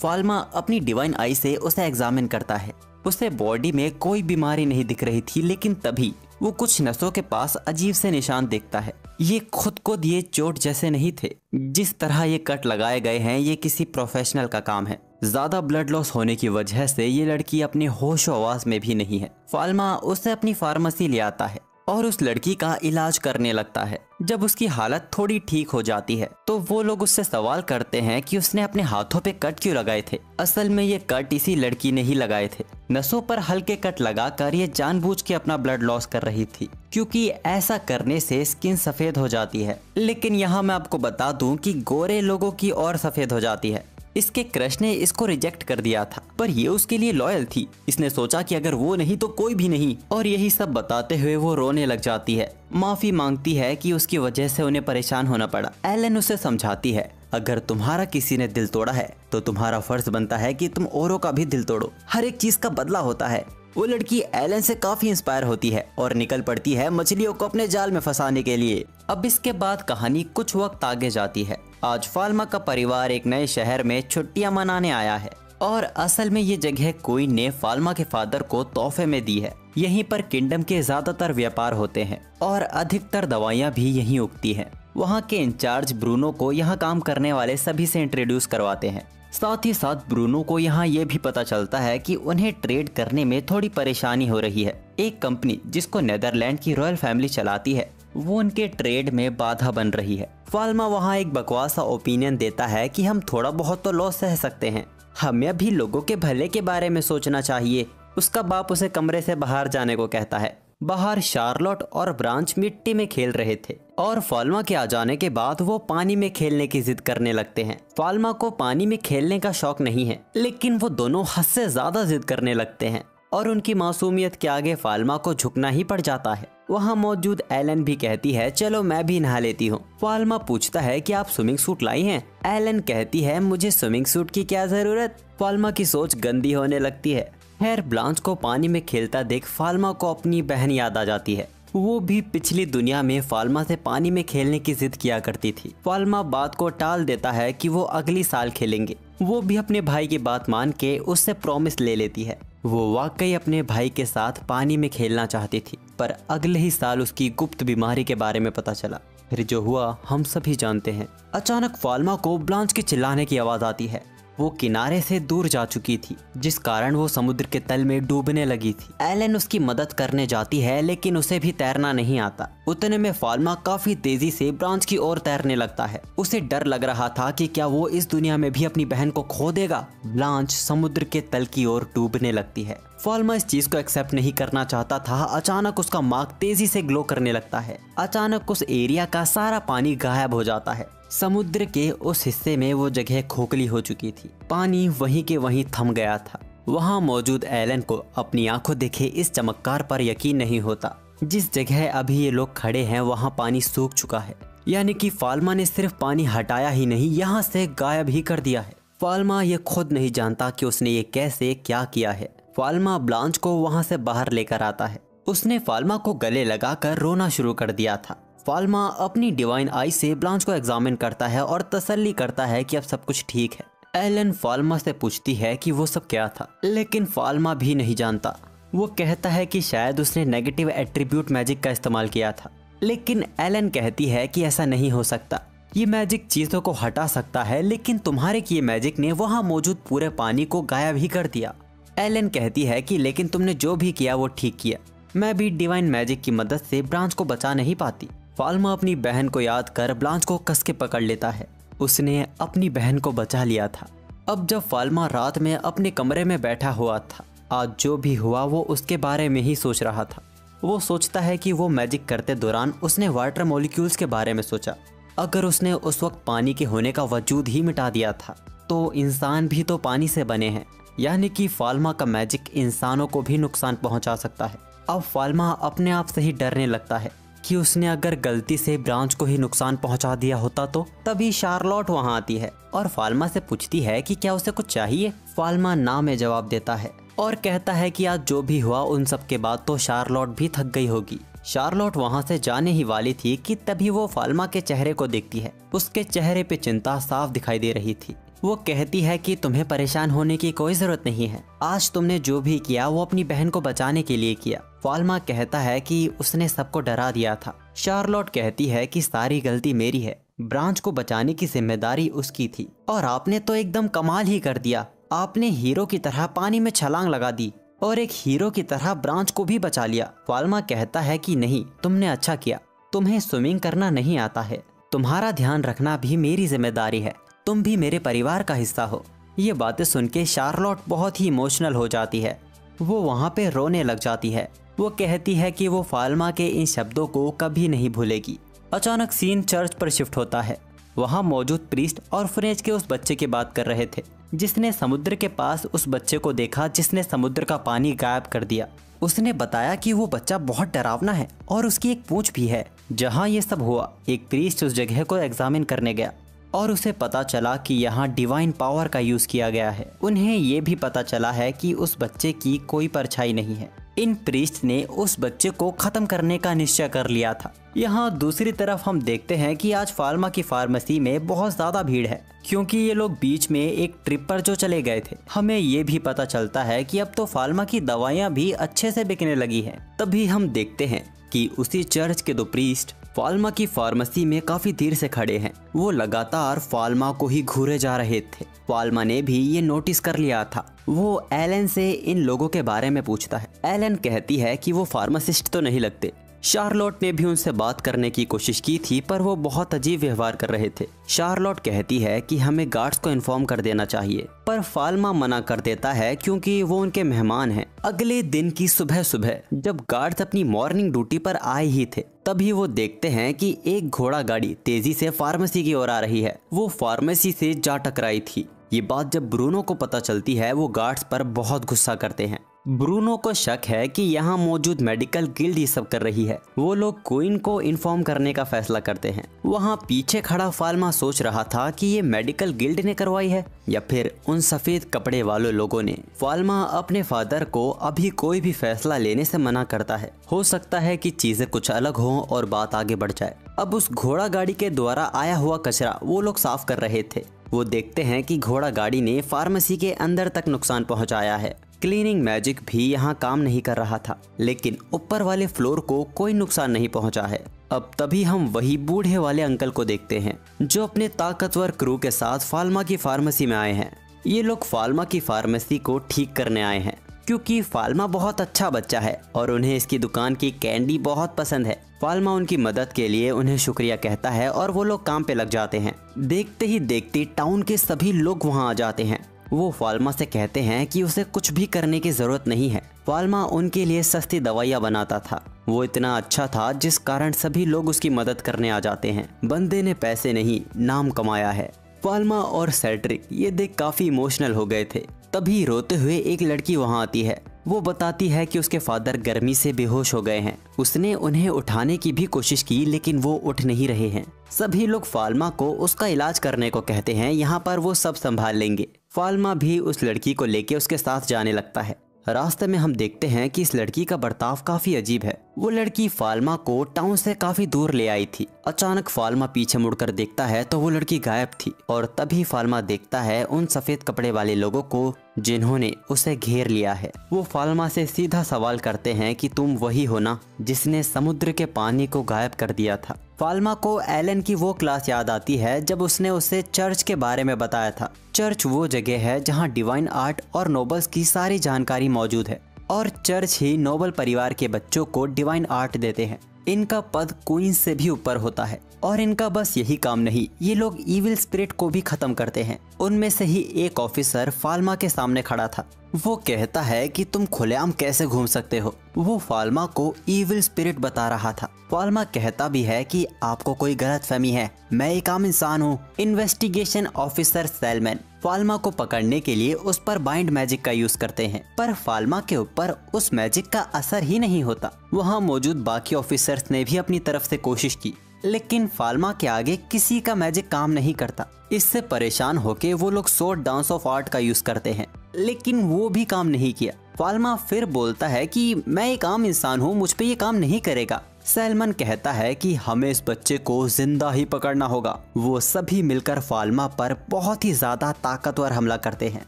S1: फाल्मा अपनी डिवाइन आई से उसे एग्जामिन करता है। उसे बॉडी में कोई बीमारी नहीं दिख रही थी, लेकिन तभी वो कुछ नसों के पास अजीब से निशान देखता है। ये खुद को दिए चोट जैसे नहीं थे। जिस तरह ये कट लगाए गए हैं ये किसी प्रोफेशनल का काम है। ज्यादा ब्लड लॉस होने की वजह से ये लड़की अपने होश आवाज में भी नहीं है। फाल्मा उसे अपनी फार्मेसी ले आता है और उस लड़की का इलाज करने लगता है। जब उसकी हालत थोड़ी ठीक हो जाती है तो वो लोग उससे सवाल करते हैं कि उसने अपने हाथों पे कट क्यों लगाए थे। असल में ये कट इसी लड़की ने ही लगाए थे। नसों पर हल्के कट लगाकर ये जानबूझ के अपना ब्लड लॉस कर रही थी, क्योंकि ऐसा करने से स्किन सफेद हो जाती है। लेकिन यहाँ मैं आपको बता दूं कि गोरे लोगों की और सफेद हो जाती है। इसके क्रश ने इसको रिजेक्ट कर दिया था, पर ये उसके लिए लॉयल थी। इसने सोचा कि अगर वो नहीं तो कोई भी नहीं, और यही सब बताते हुए वो रोने लग जाती है। माफी मांगती है कि उसकी वजह से उन्हें परेशान होना पड़ा। एलन उसे समझाती है, अगर तुम्हारा किसी ने दिल तोड़ा है तो तुम्हारा फर्ज बनता है कि तुम औरों का भी दिल तोड़ो। हर एक चीज का बदला होता है। वो लड़की एलन से काफी इंस्पायर होती है और निकल पड़ती है मछलियों को अपने जाल में फंसाने के लिए। अब इसके बाद कहानी कुछ वक्त आगे जाती है। आज फाल्मा का परिवार एक नए शहर में छुट्टियां मनाने आया है और असल में ये जगह क्वीन ने फाल्मा के फादर को तोहफे में दी है। यहीं पर किंगडम के ज्यादातर व्यापार होते हैं और अधिकतर दवाइयाँ भी यहीं उगती हैं। वहाँ के इंचार्ज ब्रूनो को यहाँ काम करने वाले सभी से इंट्रोड्यूस करवाते हैं। साथ ही साथ ब्रूनो को यहाँ ये भी पता चलता है कि उन्हें ट्रेड करने में थोड़ी परेशानी हो रही है। एक कंपनी जिसको नेदरलैंड की रॉयल फैमिली चलाती है वो उनके ट्रेड में बाधा बन रही है। फाल्मा वहाँ एक बकवास सा ओपिनियन देता है कि हम थोड़ा बहुत तो लॉस सह सकते हैं, हमें भी लोगों के भले के बारे में सोचना चाहिए। उसका बाप उसे कमरे से बाहर जाने को कहता है। बाहर शार्लोट और ब्रांच मिट्टी में खेल रहे थे और फाल्मा के आ जाने के बाद वो पानी में खेलने की जिद करने लगते हैं। फाल्मा को पानी में खेलने का शौक नहीं है, लेकिन वो दोनों हद से ज्यादा जिद करने लगते हैं और उनकी मासूमियत के आगे फाल्मा को झुकना ही पड़ जाता है। वहाँ मौजूद एलन भी कहती है, चलो मैं भी नहा लेती हूँ। फाल्मा पूछता है कि आप स्विमिंग सूट लाई हैं? एलन कहती है, मुझे स्विमिंग सूट की क्या जरूरत। फाल्मा की सोच गंदी होने लगती है। खैर ब्लांच को पानी में खेलता देख फाल्मा को अपनी बहन याद आ जाती है। वो भी पिछली दुनिया में फाल्मा से पानी में खेलने की जिद किया करती थी। फाल्मा बात को टाल देता है कि वो अगली साल खेलेंगे। वो भी अपने भाई की बात मान के उससे प्रॉमिस ले लेती है। वो वाकई अपने भाई के साथ पानी में खेलना चाहती थी, पर अगले ही साल उसकी गुप्त बीमारी के बारे में पता चला। फिर जो हुआ हम सभी जानते हैं। अचानक फाल्मा को ब्लांच के चिल्लाने की आवाज आती है। वो किनारे से दूर जा चुकी थी, जिस कारण वो समुद्र के तल में डूबने लगी थी। एलन उसकी मदद करने जाती है, लेकिन उसे भी तैरना नहीं आता। उतने में फाल्मा काफी तेजी से ब्रांच की ओर तैरने लगता है। उसे डर लग रहा था कि क्या वो इस दुनिया में भी अपनी बहन को खो देगा। ब्लांच समुद्र के तल की ओर डूबने लगती है। फाल्मा इस चीज को एक्सेप्ट नहीं करना चाहता था। अचानक उसका मार्क तेजी से ग्लो करने लगता है। अचानक उस एरिया का सारा पानी गायब हो जाता है। समुद्र के उस हिस्से में वो जगह खोखली हो चुकी थी। पानी वहीं के वहीं थम गया था। वहाँ मौजूद एलन को अपनी आंखों देखे इस चमत्कार पर यकीन नहीं होता। जिस जगह अभी ये लोग खड़े हैं वहाँ पानी सूख चुका है। यानी कि फाल्मा ने सिर्फ पानी हटाया ही नहीं, यहाँ से गायब ही कर दिया है। फाल्मा ये खुद नहीं जानता कि उसने ये कैसे क्या किया है। फाल्मा ब्लांच को वहाँ से बाहर लेकर आता है। उसने फाल्मा को गले लगाकर रोना शुरू कर दिया था। फाल्मा अपनी डिवाइन आई से ब्लांच को एग्जामिन करता है और तसल्ली करता है कि अब सब कुछ ठीक है। एलन फाल्मा से पूछती है कि वो सब क्या था, लेकिन फाल्मा भी नहीं जानता। वो कहता है कि शायद उसने नेगेटिव एट्रीब्यूट मैजिक का इस्तेमाल किया था, लेकिन एलन कहती है कि ऐसा नहीं हो सकता। ये मैजिक चीजों को हटा सकता है, लेकिन तुम्हारे किए मैजिक ने वहाँ मौजूद पूरे पानी को गायब ही कर दिया। एलन कहती है कि लेकिन तुमने जो भी किया वो ठीक किया। मैं भी डिवाइन मैजिक की मदद से ब्लांच को बचा नहीं पाती। फाल्मा अपनी बहन को याद कर ब्लांच को कस के पकड़ लेता है। उसने अपनी बहन को बचा लिया था। अब जब फाल्मा रात में अपने कमरे में बैठा हुआ था, आज जो भी हुआ वो उसके बारे में ही सोच रहा था। वो सोचता है कि वो मैजिक करते दौरान उसने वाटर मॉलिक्यूल्स के बारे में सोचा। अगर उसने उस वक्त पानी के होने का वजूद ही मिटा दिया था तो इंसान भी तो पानी से बने हैं, यानी कि फाल्मा का मैजिक इंसानों को भी नुकसान पहुंचा सकता है। अब फाल्मा अपने आप से ही डरने लगता है कि उसने अगर गलती से ब्रांच को ही नुकसान पहुंचा दिया होता तो। तभी शार्लोट वहां आती है और फाल्मा से पूछती है कि क्या उसे कुछ चाहिए। फाल्मा ना में जवाब देता है और कहता है कि आज जो भी हुआ उन सब के बाद तो शार्लोट भी थक गई होगी। शार्लोट वहां से जाने ही वाली थी कि तभी वो फाल्मा के चेहरे को देखती है। उसके चेहरे पे चिंता साफ दिखाई दे रही थी। वो कहती है कि तुम्हें परेशान होने की कोई जरूरत नहीं है, आज तुमने जो भी किया वो अपनी बहन को बचाने के लिए किया। फाल्मा कहता है कि उसने सबको डरा दिया था। शार्लोट कहती है कि सारी गलती मेरी है, ब्रांच को बचाने की जिम्मेदारी उसकी थी और आपने तो एकदम कमाल ही कर दिया। आपने हीरो की तरह पानी में छलांग लगा दी और एक हीरो की तरह ब्रांच को भी बचा लिया। फाल्मा कहता है कि नहीं, तुमने अच्छा किया, तुम्हें स्विमिंग करना नहीं आता है, तुम्हारा ध्यान रखना भी मेरी जिम्मेदारी है, तुम भी मेरे परिवार का हिस्सा हो। ये बातें सुन के शार्लोट बहुत ही इमोशनल हो जाती है। वो वहाँ पे रोने लग जाती है। वो कहती है कि वो फाल्मा के इन शब्दों को कभी नहीं भूलेगी। अचानक सीन चर्च पर शिफ्ट होता है। वहाँ मौजूद प्रीस्ट और फ्रेंच के उस बच्चे की बात कर रहे थे जिसने समुद्र के पास उस बच्चे को देखा जिसने समुद्र का पानी गायब कर दिया। उसने बताया कि वो बच्चा बहुत डरावना है और उसकी एक पूंछ भी है। जहाँ ये सब हुआ, एक प्रीस्ट उस जगह को एग्जामिन करने गया और उसे पता चला कि यहाँ डिवाइन पावर का यूज किया गया है। उन्हें ये भी पता चला है कि उस बच्चे की कोई परछाई नहीं है। इन प्रीस्ट ने उस बच्चे को खत्म करने का निश्चय कर लिया था। यहाँ दूसरी तरफ हम देखते हैं कि आज फाल्मा की फार्मेसी में बहुत ज्यादा भीड़ है क्योंकि ये लोग बीच में एक ट्रिप पर जो चले गए थे। हमें ये भी पता चलता है कि अब तो फाल्मा की दवाइयाँ भी अच्छे से बिकने लगी हैं। तभी हम देखते हैं कि उसी चर्च के दो प्रीस्ट फाल्मा की फार्मेसी में काफी देर से खड़े हैं। वो लगातार फाल्मा को ही घूरे जा रहे थे। फाल्मा ने भी ये नोटिस कर लिया था। वो एलन से इन लोगों के बारे में पूछता है। एलन कहती है कि वो फार्मासिस्ट तो नहीं लगते। शार्लोट ने भी उनसे बात करने की कोशिश की थी पर वो बहुत अजीब व्यवहार कर रहे थे। शार्लोट कहती है कि हमें गार्ड्स को इन्फॉर्म कर देना चाहिए पर फाल्मा मना कर देता है क्योंकि वो उनके मेहमान हैं। अगले दिन की सुबह सुबह जब गार्ड्स अपनी मॉर्निंग ड्यूटी पर आए ही थे तभी वो देखते हैं कि एक घोड़ा गाड़ी तेजी से फार्मेसी की ओर आ रही है। वो फार्मेसी से जा टकराई थी। ये बात जब ब्रूनो को पता चलती है वो गार्ड्स पर बहुत गुस्सा करते हैं। ब्रूनो को शक है कि यहाँ मौजूद मेडिकल गिल्ड ये सब कर रही है। वो लोग क्वीन को इन्फॉर्म करने का फैसला करते हैं। वहाँ पीछे खड़ा फाल्मा सोच रहा था कि ये मेडिकल गिल्ड ने करवाई है या फिर उन सफेद कपड़े वाले लोगों ने। फाल्मा अपने फादर को अभी कोई भी फैसला लेने से मना करता है। हो सकता है कि चीजें कुछ अलग हों और बात आगे बढ़ जाए। अब उस घोड़ा गाड़ी के द्वारा आया हुआ कचरा वो लोग साफ कर रहे थे। वो देखते हैं कि घोड़ा गाड़ी ने फार्मेसी के अंदर तक नुकसान पहुंचाया है। क्लीनिंग मैजिक भी यहाँ काम नहीं कर रहा था लेकिन ऊपर वाले फ्लोर को कोई नुकसान नहीं पहुंचा है। अब तभी हम वही बूढ़े वाले अंकल को देखते हैं जो अपने ताकतवर क्रू के साथ फाल्मा की फार्मेसी में आए हैं। ये लोग फाल्मा की फार्मेसी को ठीक करने आए हैं क्योंकि फाल्मा बहुत अच्छा बच्चा है और उन्हें इसकी दुकान की कैंडी बहुत पसंद है। फाल्मा उनकी मदद के लिए उन्हें शुक्रिया कहता है और वो लोग काम पे लग जाते हैं। देखते ही देखते टाउन के सभी लोग वहाँ आ जाते हैं। वो फाल्मा से कहते हैं कि उसे कुछ भी करने की जरूरत नहीं है। फाल्मा उनके लिए सस्ती दवाइयाँ बनाता था। वो इतना अच्छा था जिस कारण सभी लोग उसकी मदद करने आ जाते हैं। बंदे ने पैसे नहीं नाम कमाया है। फाल्मा और सेड्रिक ये देख काफी इमोशनल हो गए थे। तभी रोते हुए एक लड़की वहाँ आती है। वो बताती है कि उसके फादर गर्मी से बेहोश हो गए हैं। उसने उन्हें उठाने की भी कोशिश की लेकिन वो उठ नहीं रहे हैं। सभी लोग फाल्मा को उसका इलाज करने को कहते हैं। यहाँ पर वो सब संभाल लेंगे। फाल्मा भी उस लड़की को लेके उसके साथ जाने लगता है। रास्ते में हम देखते हैं कि इस लड़की का बर्ताव काफी अजीब है। वो लड़की फाल्मा को टाउन से काफी दूर ले आई थी। अचानक फाल्मा पीछे मुड़कर देखता है तो वो लड़की गायब थी और तभी फाल्मा देखता है उन सफेद कपड़े वाले लोगों को जिन्होंने उसे घेर लिया है। वो फाल्मा से सीधा सवाल करते हैं कि तुम वही हो ना जिसने समुद्र के पानी को गायब कर दिया था। फाल्मा को एलन की वो क्लास याद आती है जब उसने उसे चर्च के बारे में बताया था। चर्च वो जगह है जहाँ डिवाइन आर्ट और नोबल्स की सारी जानकारी मौजूद है। और चर्च ही नोबल परिवार के बच्चों को डिवाइन आर्ट देते हैं। इनका पद क्वीन से भी ऊपर होता है और इनका बस यही काम नहीं, ये लोग इविल स्पिरिट को भी खत्म करते हैं। उनमें से ही एक ऑफिसर फाल्मा के सामने खड़ा था। वो कहता है कि तुम खुलेआम कैसे घूम सकते हो। वो फाल्मा को इविल स्पिरिट बता रहा था। फाल्मा कहता भी है कि आपको कोई गलतफहमी है, मैं एक आम इंसान हूँ। इन्वेस्टिगेशन ऑफिसर सैलमन फाल्मा को पकड़ने के लिए उस पर बाइंड मैजिक का यूज करते हैं, पर फाल्मा के ऊपर उस मैजिक का असर ही नहीं होता। वहाँ मौजूद बाकी ऑफिसर्स ने भी अपनी तरफ से कोशिश की, लेकिन फाल्मा के आगे किसी का मैजिक काम नहीं करता। इससे परेशान होके वो लोग स्वॉर्ड डांस ऑफ आर्ट का यूज करते हैं, लेकिन वो भी काम नहीं किया। फाल्मा फिर बोलता है कि मैं एक आम इंसान हूँ, मुझ पे ये काम नहीं करेगा। सैलमन कहता है कि हमें इस बच्चे को जिंदा ही पकड़ना होगा। वो सभी मिलकर फाल्मा पर बहुत ही ज्यादा ताकतवर हमला करते हैं,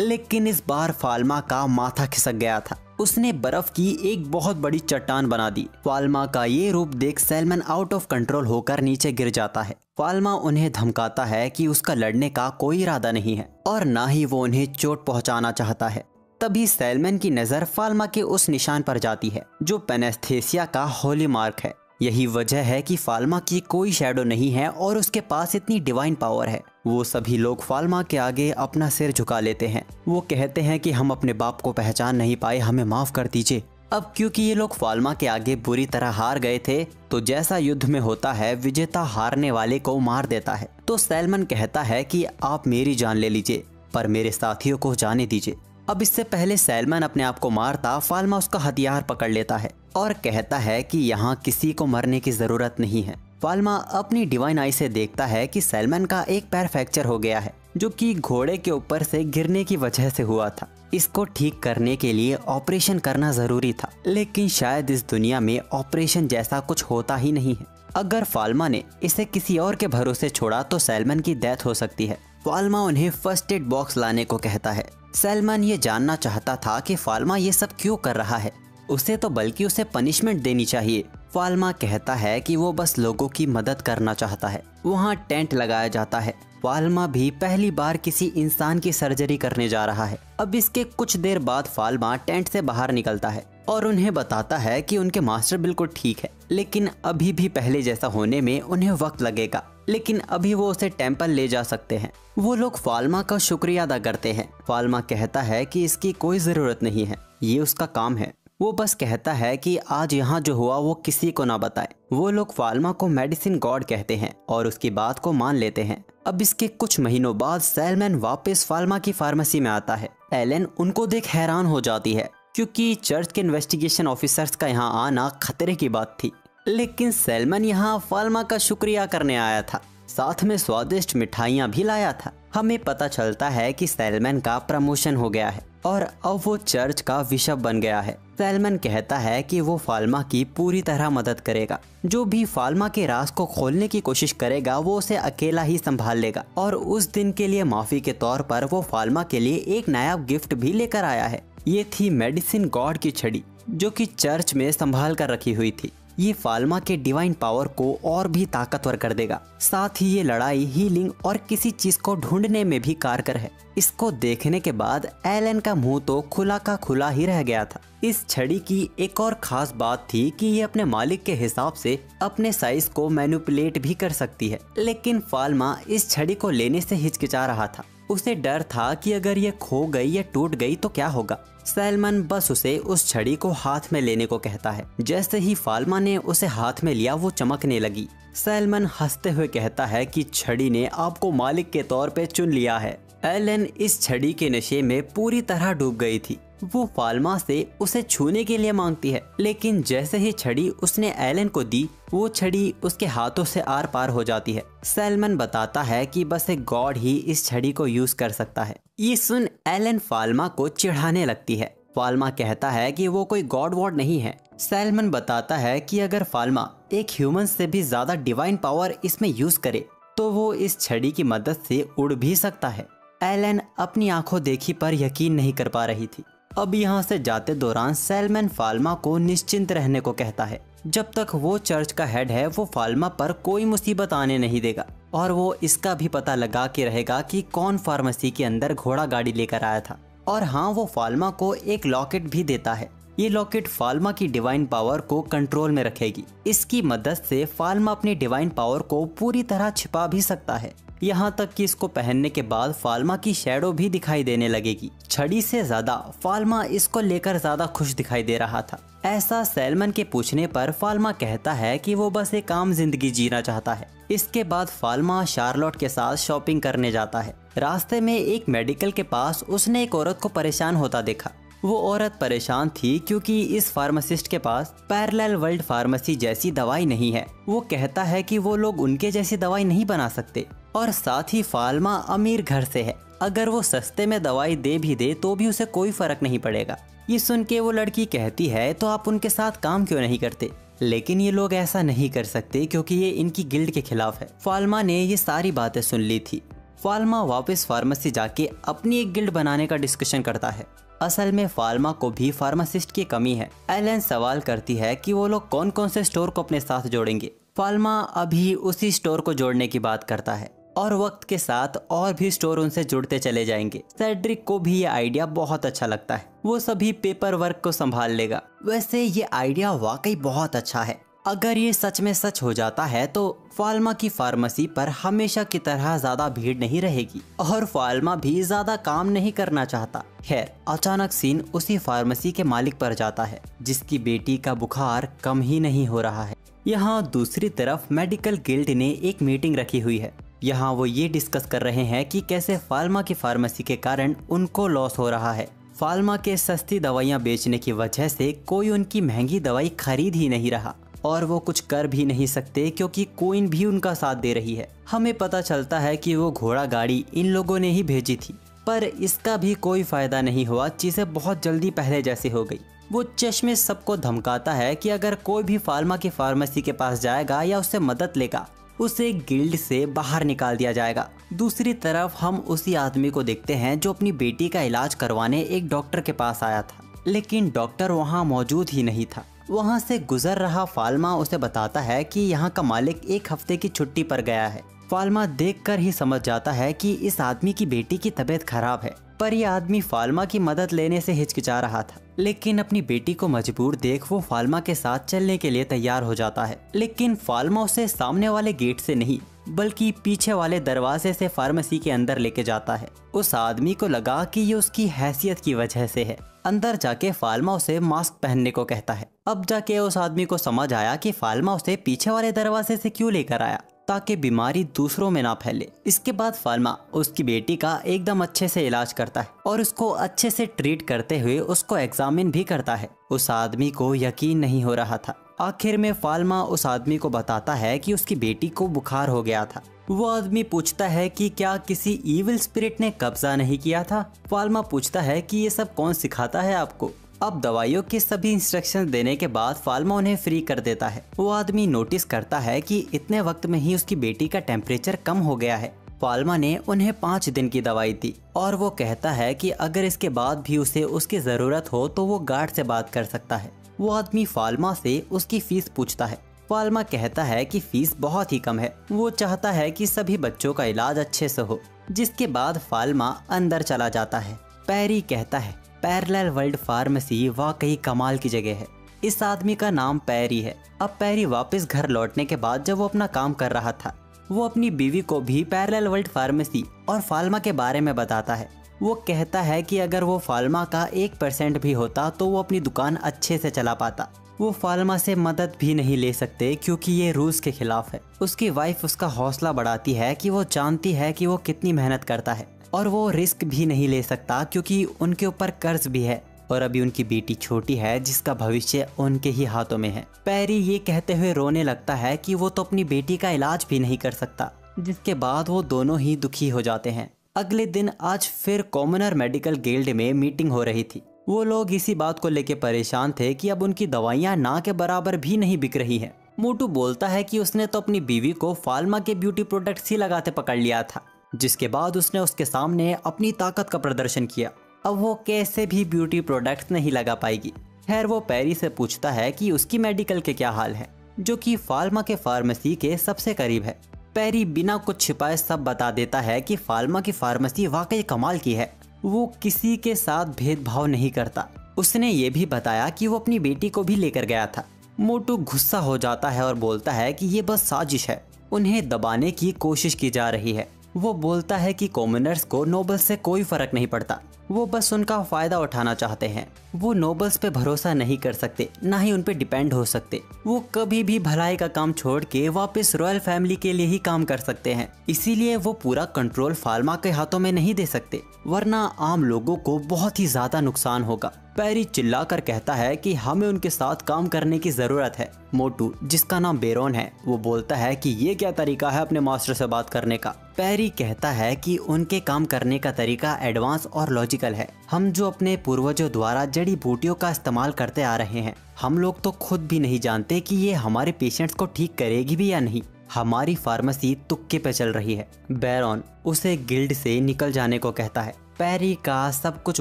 S1: लेकिन इस बार फाल्मा का माथा खिसक गया था। उसने बर्फ की एक बहुत बड़ी चट्टान बना दी। फाल्मा का ये रूप देख सैलमन आउट ऑफ कंट्रोल होकर नीचे गिर जाता है। फाल्मा उन्हें धमकाता है कि उसका लड़ने का कोई इरादा नहीं है और ना ही वो उन्हें चोट पहुंचाना चाहता है। तभी सैलमन की नजर फाल्मा के उस निशान पर जाती है जो पेनेस्थेसिया का होली मार्क है। यही वजह है कि फाल्मा की कोई शैडो नहीं है और उसके पास इतनी डिवाइन पावर है। वो सभी लोग फाल्मा के आगे अपना सिर झुका लेते हैं। वो कहते हैं कि हम अपने बाप को पहचान नहीं पाए, हमें माफ कर दीजिए। अब क्योंकि ये लोग फाल्मा के आगे बुरी तरह हार गए थे, तो जैसा युद्ध में होता है विजेता हारने वाले को मार देता है। तो सैलमन कहता है कि आप मेरी जान ले लीजिए, पर मेरे साथियों को जाने दीजिए। अब इससे पहले सैलमन अपने आप को मारता, फाल्मा उसका हथियार पकड़ लेता है और कहता है कि यहाँ किसी को मरने की जरूरत नहीं है। फाल्मा अपनी डिवाइन आई से देखता है कि सैलमन का एक पैर फ्रैक्चर हो गया है, जो कि घोड़े के ऊपर से गिरने की वजह से हुआ था। इसको ठीक करने के लिए ऑपरेशन करना जरूरी था, लेकिन शायद इस दुनिया में ऑपरेशन जैसा कुछ होता ही नहीं है। अगर फाल्मा ने इसे किसी और के भरोसे छोड़ा तो सैलमन की डेथ हो सकती है। फाल्मा उन्हें फर्स्ट एड बॉक्स लाने को कहता है। सैलमन ये जानना चाहता था कि फाल्मा ये सब क्यों कर रहा है, उसे तो बल्कि उसे पनिशमेंट देनी चाहिए। फाल्मा कहता है कि वो बस लोगों की मदद करना चाहता है। वहाँ टेंट लगाया जाता है। फाल्मा भी पहली बार किसी इंसान की सर्जरी करने जा रहा है। अब इसके कुछ देर बाद फाल्मा टेंट से बाहर निकलता है और उन्हें बताता है कि उनके मास्टर बिल्कुल ठीक है, लेकिन अभी भी पहले जैसा होने में उन्हें वक्त लगेगा, लेकिन अभी वो उसे टेंपल ले जा सकते हैं। वो लोग फाल्मा का शुक्रिया अदा करते हैं। फाल्मा कहता है कि इसकी कोई जरूरत नहीं है, ये उसका काम है। वो बस कहता है कि आज यहाँ जो हुआ वो किसी को ना बताए। वो लोग फाल्मा को मेडिसिन गॉड कहते हैं और उसकी बात को मान लेते हैं। अब इसके कुछ महीनों बाद सैलमन वापस फाल्मा की फार्मेसी में आता है। एलन उनको देख हैरान हो जाती है, क्योंकि चर्च के इन्वेस्टिगेशन ऑफिसर्स का यहाँ आना खतरे की बात थी। लेकिन सैलमन यहाँ फाल्मा का शुक्रिया करने आया था, साथ में स्वादिष्ट मिठाइयाँ भी लाया था। हमें पता चलता है कि सैलमन का प्रमोशन हो गया है और अब वो चर्च का बिशप बन गया है। सैलमन कहता है कि वो फाल्मा की पूरी तरह मदद करेगा। जो भी फाल्मा के राज को खोलने की कोशिश करेगा वो उसे अकेला ही संभाल लेगा। और उस दिन के लिए माफी के तौर पर वो फाल्मा के लिए एक नायाब गिफ्ट भी लेकर आया है। ये थी मेडिसिन गॉड की छड़ी, जो कि चर्च में संभाल कर रखी हुई थी। ये फाल्मा के डिवाइन पावर को और भी ताकतवर कर देगा। साथ ही ये लड़ाई, हीलिंग और किसी चीज को ढूंढने में भी कारगर है। इसको देखने के बाद एलन का मुंह तो खुला का खुला ही रह गया था। इस छड़ी की एक और खास बात थी कि ये अपने मालिक के हिसाब से अपने साइज को मैनिपुलेट भी कर सकती है। लेकिन फाल्मा इस छड़ी को लेने से हिचकिचा रहा था। उसे डर था कि अगर ये खो गई या टूट गई तो क्या होगा। सैलमन बस उसे उस छड़ी को हाथ में लेने को कहता है। जैसे ही फाल्मा ने उसे हाथ में लिया वो चमकने लगी। सैलमन हंसते हुए कहता है कि छड़ी ने आपको मालिक के तौर पे चुन लिया है। एलन इस छड़ी के नशे में पूरी तरह डूब गई थी। वो फाल्मा से उसे छूने के लिए मांगती है, लेकिन जैसे ही छड़ी उसने एलन को दी वो छड़ी उसके हाथों से आर पार हो जाती है। सैलमन बताता है कि बस एक गॉड ही इस छड़ी को यूज कर सकता है। ये सुन एलन फाल्मा को चिढ़ाने लगती है। फाल्मा कहता है कि वो कोई गॉड वॉड नहीं है। सैलमन बताता है कि अगर फाल्मा एक ह्यूमन से भी ज्यादा डिवाइन पावर इसमें यूज करे तो वो इस छड़ी की मदद से उड़ भी सकता है। एलन अपनी आंखों देखी पर यकीन नहीं कर पा रही थी। अब यहाँ से जाते दौरान सैलमन फाल्मा को निश्चिंत रहने को कहता है। जब तक वो चर्च का हेड है वो फाल्मा पर कोई मुसीबत आने नहीं देगा और वो इसका भी पता लगा के रहेगा कि कौन फार्मेसी के अंदर घोड़ा गाड़ी लेकर आया था। और हाँ, वो फाल्मा को एक लॉकेट भी देता है ये लॉकेट फाल्मा की डिवाइन पावर को कंट्रोल में रखेगी। इसकी मदद से फाल्मा अपनी डिवाइन पावर को पूरी तरह छिपा भी सकता है, यहाँ तक कि इसको पहनने के बाद फाल्मा की शैडो भी दिखाई देने लगेगी। छड़ी से ज्यादा फाल्मा इसको लेकर ज्यादा खुश दिखाई दे रहा था। ऐसा सैलमन के पूछने पर फाल्मा कहता है कि वो बस एक आम जिंदगी जीना चाहता है। इसके बाद फाल्मा शार्लोट के साथ शॉपिंग करने जाता है। रास्ते में एक मेडिकल के पास उसने एक औरत को परेशान होता देखा। वो औरत परेशान थी क्योंकि इस फार्मासिस्ट के पास पैरेलल वर्ल्ड फार्मेसी जैसी दवाई नहीं है। वो कहता है कि वो लोग उनके जैसी दवाई नहीं बना सकते, और साथ ही फाल्मा अमीर घर से है, अगर वो सस्ते में दवाई दे भी दे तो भी उसे कोई फर्क नहीं पड़ेगा। ये सुन के वो लड़की कहती है तो आप उनके साथ काम क्यों नहीं करते, लेकिन ये लोग ऐसा नहीं कर सकते क्योंकि ये इनकी गिल्ड के खिलाफ है। फाल्मा ने ये सारी बातें सुन ली थी। फाल्मा वापस फार्मेसी जाके अपनी एक गिल्ड बनाने का डिस्कशन करता है। असल में फाल्मा को भी फार्मासिस्ट की कमी है। एलन सवाल करती है कि वो लोग कौन कौन से स्टोर को अपने साथ जोड़ेंगे। फाल्मा अभी उसी स्टोर को जोड़ने की बात करता है और वक्त के साथ और भी स्टोर उनसे जुड़ते चले जाएंगे। सेड्रिक को भी ये आइडिया बहुत अच्छा लगता है, वो सभी पेपर वर्क को संभाल लेगा। वैसे ये आइडिया वाकई बहुत अच्छा है। अगर ये सच में सच हो जाता है तो फाल्मा की फार्मेसी पर हमेशा की तरह ज्यादा भीड़ नहीं रहेगी और फाल्मा भी ज्यादा काम नहीं करना चाहता। खैर, अचानक सीन उसी फार्मेसी के मालिक पर जाता है जिसकी बेटी का बुखार कम ही नहीं हो रहा है। यहाँ दूसरी तरफ मेडिकल गिल्ड ने एक मीटिंग रखी हुई है। यहाँ वो ये डिस्कस कर रहे हैं कि कैसे फाल्मा की फार्मेसी के कारण उनको लॉस हो रहा है। फाल्मा के सस्ती दवाइयाँ बेचने की वजह से कोई उनकी महंगी दवाई खरीद ही नहीं रहा और वो कुछ कर भी नहीं सकते क्योंकि क्वीन भी उनका साथ दे रही है। हमें पता चलता है कि वो घोड़ा गाड़ी इन लोगों ने ही भेजी थी, पर इसका भी कोई फायदा नहीं हुआ। चीजें बहुत जल्दी पहले जैसी हो गई। वो चश्मे सबको धमकाता है कि अगर कोई भी फाल्मा की फार्मेसी के पास जाएगा या उससे मदद लेगा उसे गिल्ड से बाहर निकाल दिया जाएगा। दूसरी तरफ हम उसी आदमी को देखते हैं जो अपनी बेटी का इलाज करवाने एक डॉक्टर के पास आया था, लेकिन डॉक्टर वहाँ मौजूद ही नहीं था। वहाँ से गुजर रहा फाल्मा उसे बताता है कि यहाँ का मालिक एक हफ्ते की छुट्टी पर गया है। फाल्मा देखकर ही समझ जाता है कि इस आदमी की बेटी की तबीयत खराब है, पर यह आदमी फाल्मा की मदद लेने से हिचकिचा रहा था। लेकिन अपनी बेटी को मजबूर देख वो फाल्मा के साथ चलने के लिए तैयार हो जाता है। लेकिन फाल्मा उसे सामने वाले गेट से नहीं बल्कि पीछे वाले दरवाजे से फार्मेसी के अंदर लेके जाता है। उस आदमी को लगा कि ये उसकी हैसियत की वजह से है। अंदर जाके फाल्मा उसे मास्क पहनने को कहता है। अब जाके उस आदमी को समझ आया कि फाल्मा उसे पीछे वाले दरवाजे से क्यों लेकर आया, ताकि बीमारी दूसरों में ना फैले। इसके बाद फाल्मा उसकी बेटी का एकदम अच्छे से इलाज करता है और उसको अच्छे से ट्रीट करते हुए उसको एग्जामिन भी करता है। उस आदमी को यकीन नहीं हो रहा था। आखिर में फाल्मा उस आदमी को बताता है कि उसकी बेटी को बुखार हो गया था। वो आदमी पूछता है कि क्या किसी इविल स्पिरिट ने कब्जा नहीं किया था। फाल्मा पूछता है कि ये सब कौन सिखाता है आपको। अब दवाइयों के सभी इंस्ट्रक्शन देने के बाद फाल्मा उन्हें फ्री कर देता है। वो आदमी नोटिस करता है कि इतने वक्त में ही उसकी बेटी का टेम्परेचर कम हो गया है। फाल्मा ने उन्हें 5 दिन की दवाई दी और वो कहता है कि अगर इसके बाद भी उसे उसकी जरूरत हो तो वो गार्ड से बात कर सकता है। वो आदमी फाल्मा से उसकी फीस पूछता है। फाल्मा कहता है कि फीस बहुत ही कम है, वो चाहता है कि सभी बच्चों का इलाज अच्छे से हो। जिसके बाद फाल्मा अंदर चला जाता है। पैरी कहता है पैरेलल वर्ल्ड फार्मेसी वाकई कमाल की जगह है। इस आदमी का नाम पैरी है। अब पैरी वापस घर लौटने के बाद जब वो अपना काम कर रहा था, वो अपनी बीवी को भी पैरेलल वर्ल्ड फार्मेसी और फाल्मा के बारे में बताता है। वो कहता है कि अगर वो फाल्मा का 1% भी होता तो वो अपनी दुकान अच्छे से चला पाता। वो फाल्मा से मदद भी नहीं ले सकते क्योंकि ये रूल्स के खिलाफ है। उसकी वाइफ उसका हौसला बढ़ाती है कि वो जानती है कि वो कितनी मेहनत करता है और वो रिस्क भी नहीं ले सकता क्योंकि उनके ऊपर कर्ज भी है और अभी उनकी बेटी छोटी है जिसका भविष्य उनके ही हाथों में है। पैरी ये कहते हुए रोने लगता है कि वो तो अपनी बेटी का इलाज भी नहीं कर सकता। जिसके बाद वो दोनों ही दुखी हो जाते हैं। अगले दिन आज फिर कॉमनर मेडिकल गिल्ड में मीटिंग हो रही थी। वो लोग इसी बात को लेकर परेशान थे कि अब उनकी दवाइयाँ ना के बराबर भी नहीं बिक रही हैं। मोटू बोलता है कि उसने तो अपनी बीवी को फाल्मा के ब्यूटी प्रोडक्ट्स ही लगाते पकड़ लिया था, जिसके बाद उसने उसके सामने अपनी ताकत का प्रदर्शन किया। अब वो कैसे भी ब्यूटी प्रोडक्ट्स नहीं लगा पाएगी। खैर, वो पैरी से पूछता है कि उसकी मेडिकल के क्या हाल है, जो कि फाल्मा के फार्मेसी के सबसे करीब है। पैरी बिना कुछ छिपाए सब बता देता है कि फाल्मा की फार्मेसी वाकई कमाल की है। वो किसी के साथ भेदभाव नहीं करता उसने ये भी बताया कि वो अपनी बेटी को भी लेकर गया था। मोटू गुस्सा हो जाता है और बोलता है कि ये बस साजिश है, उन्हें दबाने की कोशिश की जा रही है। वो बोलता है कि कॉमनर्स को नोबल्स से कोई फर्क नहीं पड़ता, वो बस उनका फायदा उठाना चाहते हैं। वो नोबल्स पे भरोसा नहीं कर सकते, ना ही उन पे डिपेंड हो सकते। वो कभी भी भलाई का काम छोड़ के वापस रॉयल फैमिली के लिए ही काम कर सकते हैं। इसीलिए वो पूरा कंट्रोल फाल्मा के हाथों में नहीं दे सकते, वरना आम लोगों को बहुत ही ज्यादा नुकसान होगा। पैरी चिल्लाकर कहता है कि हमें उनके साथ काम करने की जरूरत है। मोटू, जिसका नाम बेरोन है, वो बोलता है कि ये क्या तरीका है अपने मास्टर से बात करने का। पैरी कहता है कि उनके काम करने का तरीका एडवांस और लॉजिकल है। हम जो अपने पूर्वजों द्वारा जड़ी बूटियों का इस्तेमाल करते आ रहे हैं, हम लोग तो खुद भी नहीं जानते कि ये हमारे पेशेंट्स को ठीक करेगी भी या नहीं। हमारी फार्मेसी तुक्के पे चल रही है। बेरोन उसे गिल्ड से निकल जाने को कहता है। पैरी का सब कुछ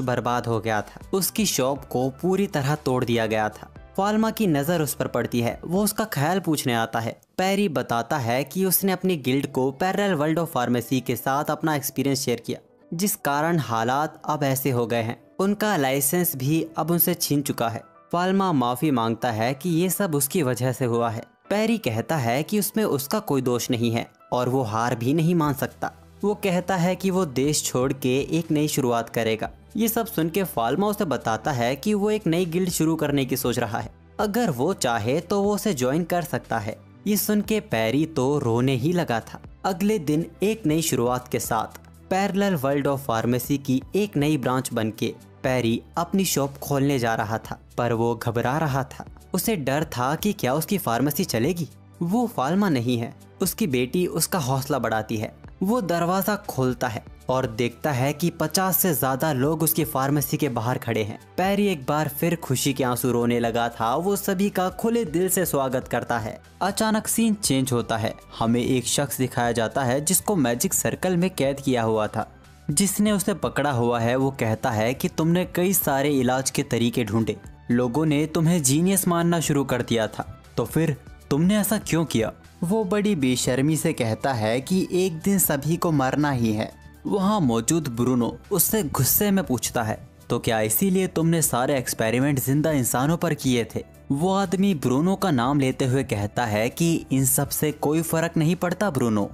S1: बर्बाद हो गया था, उसकी शॉप को पूरी तरह तोड़ दिया गया था। फाल्मा की नज़र उस पर पड़ती है, वो उसका ख्याल पूछने आता है। पैरी बताता है कि उसने अपनी गिल्ड को पैरेलल वर्ल्ड ऑफ फार्मेसी के साथ अपना एक्सपीरियंस शेयर किया, जिस कारण हालात अब ऐसे हो गए हैं। उनका लाइसेंस भी अब उनसे छीन चुका है। फाल्मा माफ़ी मांगता है कि ये सब उसकी वजह से हुआ है। पैरी कहता है कि उसमें उसका कोई दोष नहीं है और वो हार भी नहीं मान सकता। वो कहता है कि वो देश छोड़ के एक नई शुरुआत करेगा। ये सब सुन के फाल्मा उसे बताता है कि वो एक नई गिल्ड शुरू करने की सोच रहा है। अगर वो चाहे तो वो उसे ज्वाइन कर सकता है। ये सुन के पैरी तो रोने ही लगा था। अगले दिन एक नई शुरुआत के साथ पैरेलल वर्ल्ड ऑफ फार्मेसी की एक नई ब्रांच बनके पैरी अपनी शॉप खोलने जा रहा था, पर वो घबरा रहा था। उसे डर था कि क्या उसकी फार्मेसी चलेगी। वो फाल्मा नहीं है, उसकी बेटी उसका हौसला बढ़ाती है। वो दरवाजा खोलता है और देखता है कि 50 से ज्यादा लोग उसकी फार्मेसी के बाहर खड़े हैं। पैरी एक बार फिर खुशी के आंसू रोने लगा था। वो सभी का खुले दिल से स्वागत करता है। अचानक सीन चेंज होता है। हमें एक शख्स दिखाया जाता है जिसको मैजिक सर्कल में कैद किया हुआ था। जिसने उसे पकड़ा हुआ है वो कहता है कि तुमने कई सारे इलाज के तरीके ढूंढे, लोगों ने तुम्हें जीनियस मानना शुरू कर दिया था, तो फिर तुमने ऐसा क्यों किया। वो बड़ी बेशर्मी से कहता है कि एक दिन सभी को मरना ही है। वहाँ मौजूद ब्रूनो उससे गुस्से में पूछता है, तो क्या इसीलिए तुमने सारे एक्सपेरिमेंट जिंदा इंसानों पर किए थे। वो आदमी ब्रूनो का नाम लेते हुए कहता है कि इन सब से कोई फर्क नहीं पड़ता ब्रूनो,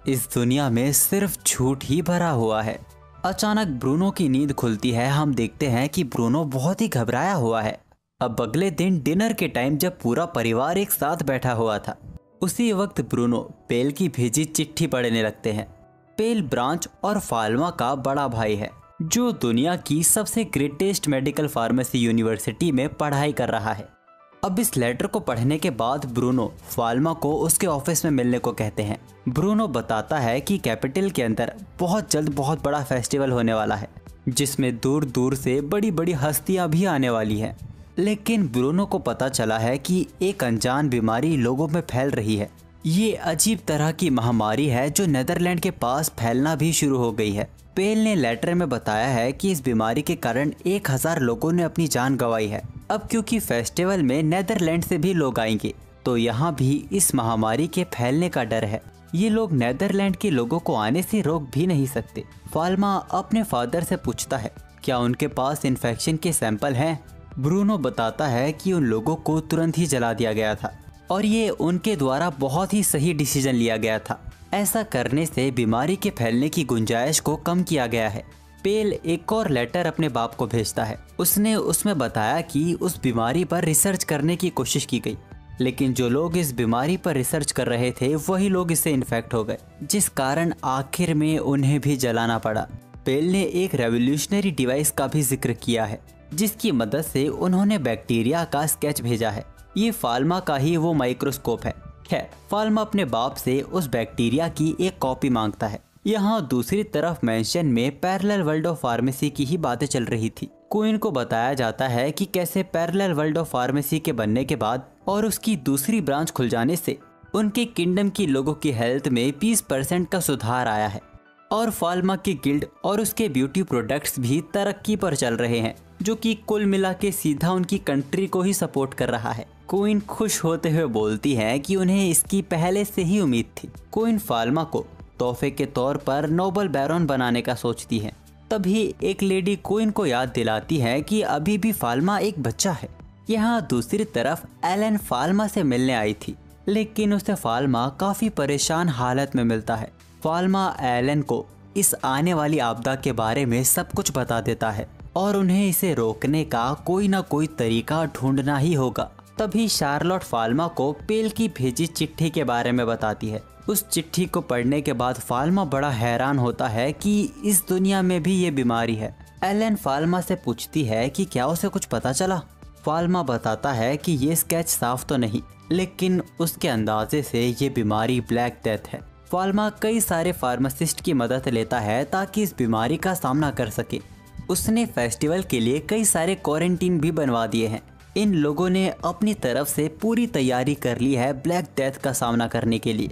S1: इस दुनिया में सिर्फ झूठ ही भरा हुआ है। अचानक ब्रूनो की नींद खुलती है। हम देखते हैं कि ब्रूनो बहुत ही घबराया हुआ है। अब अगले दिन डिनर के टाइम जब पूरा परिवार एक साथ बैठा हुआ था, उसी वक्त ब्रूनो पेल की भेजी चिट्ठी पढ़ने लगते हैं। पेल ब्रांच और फाल्मा का बड़ा भाई है, जो दुनिया की सबसे ग्रेटेस्ट मेडिकल फार्मेसी यूनिवर्सिटी में पढ़ाई कर रहा है। अब इस लेटर को पढ़ने के बाद ब्रूनो फाल्मा को उसके ऑफिस में मिलने को कहते हैं। ब्रूनो बताता है कि कैपिटल के अंदर बहुत जल्द बहुत बड़ा फेस्टिवल होने वाला है, जिसमें दूर दूर से बड़ी बड़ी हस्तियां भी आने वाली हैं। लेकिन ब्रूनो को पता चला है कि एक अनजान बीमारी लोगों में फैल रही है। ये अजीब तरह की महामारी है जो नेदरलैंड के पास फैलना भी शुरू हो गई है। पेल ने लेटर में बताया है कि इस बीमारी के कारण 1000 लोगों ने अपनी जान गंवाई है। अब क्योंकि फेस्टिवल में नेदरलैंड से भी लोग आएंगे, तो यहाँ भी इस महामारी के फैलने का डर है। ये लोग नेदरलैंड के लोगों को आने से रोक भी नहीं सकते। फाल्मा अपने फादर से पूछता है, क्या उनके पास इन्फेक्शन के सैंपल हैं? ब्रूनो बताता है कि उन लोगों को तुरंत ही जला दिया गया था और ये उनके द्वारा बहुत ही सही डिसीजन लिया गया था। ऐसा करने से बीमारी के फैलने की गुंजाइश को कम किया गया है। पेल एक और लेटर अपने बाप को भेजता है। उसने उसमें बताया कि उस बीमारी पर रिसर्च करने की कोशिश की गई, लेकिन जो लोग इस बीमारी पर रिसर्च कर रहे थे वही लोग इससे इन्फेक्ट हो गए, जिस कारण आखिर में उन्हें भी जलाना पड़ा। पेल ने एक रेवोल्यूशनरी डिवाइस का भी जिक्र किया है, जिसकी मदद से उन्होंने बैक्टीरिया का स्केच भेजा है। ये फाल्मा का ही वो माइक्रोस्कोप है। फाल्मा अपने बाप से उस बैक्टीरिया की एक कॉपी मांगता है। यहाँ दूसरी तरफ मेंशन में पैरेलल वर्ल्ड ऑफ फार्मेसी की ही बातें चल रही थी। क्वीन को बताया जाता है कि कैसे पैरेलल वर्ल्ड ऑफ फार्मेसी के बनने के बाद और उसकी दूसरी ब्रांच खुल जाने से उनके किंगडम की लोगों की हेल्थ में 20% का सुधार आया है और फाल्मा की गिल्ड और उसके ब्यूटी प्रोडक्ट्स भी तरक्की पर चल रहे हैं, जो कि कुल मिला के सीधा उनकी कंट्री को ही सपोर्ट कर रहा है। क्वीन खुश होते हुए बोलती है कि उन्हें इसकी पहले से ही उम्मीद थी। क्वीन फाल्मा को तोहफे के तौर पर नोबल बैरन बनाने का सोचती है। तभी एक लेडी क्वीन को याद दिलाती है कि अभी भी फाल्मा एक बच्चा है। यहाँ दूसरी तरफ एलन फाल्मा से मिलने आई थी, लेकिन उसे फाल्मा काफी परेशान हालत में मिलता है। फाल्मा एलन को इस आने वाली आपदा के बारे में सब कुछ बता देता है और उन्हें इसे रोकने का कोई ना कोई तरीका ढूंढना ही होगा। तभी शार्लोट फाल्मा को पेल की भेजी चिट्ठी के बारे में बताती है। उस चिट्ठी को पढ़ने के बाद फाल्मा बड़ा हैरान होता है कि इस दुनिया में भी ये बीमारी है। एलन फाल्मा से पूछती है कि क्या उसे कुछ पता चला। फाल्मा बताता है कि ये स्केच साफ तो नहीं, लेकिन उसके अंदाजे से ये बीमारी ब्लैक डेथ है। फाल्मा कई सारे फार्मासिस्ट की मदद लेता है ताकि इस बीमारी का सामना कर सके। उसने फेस्टिवल के लिए कई सारे क्वारंटीन भी बनवा दिए हैं। इन लोगों ने अपनी तरफ से पूरी तैयारी कर ली है ब्लैक डेथ का सामना करने के लिए।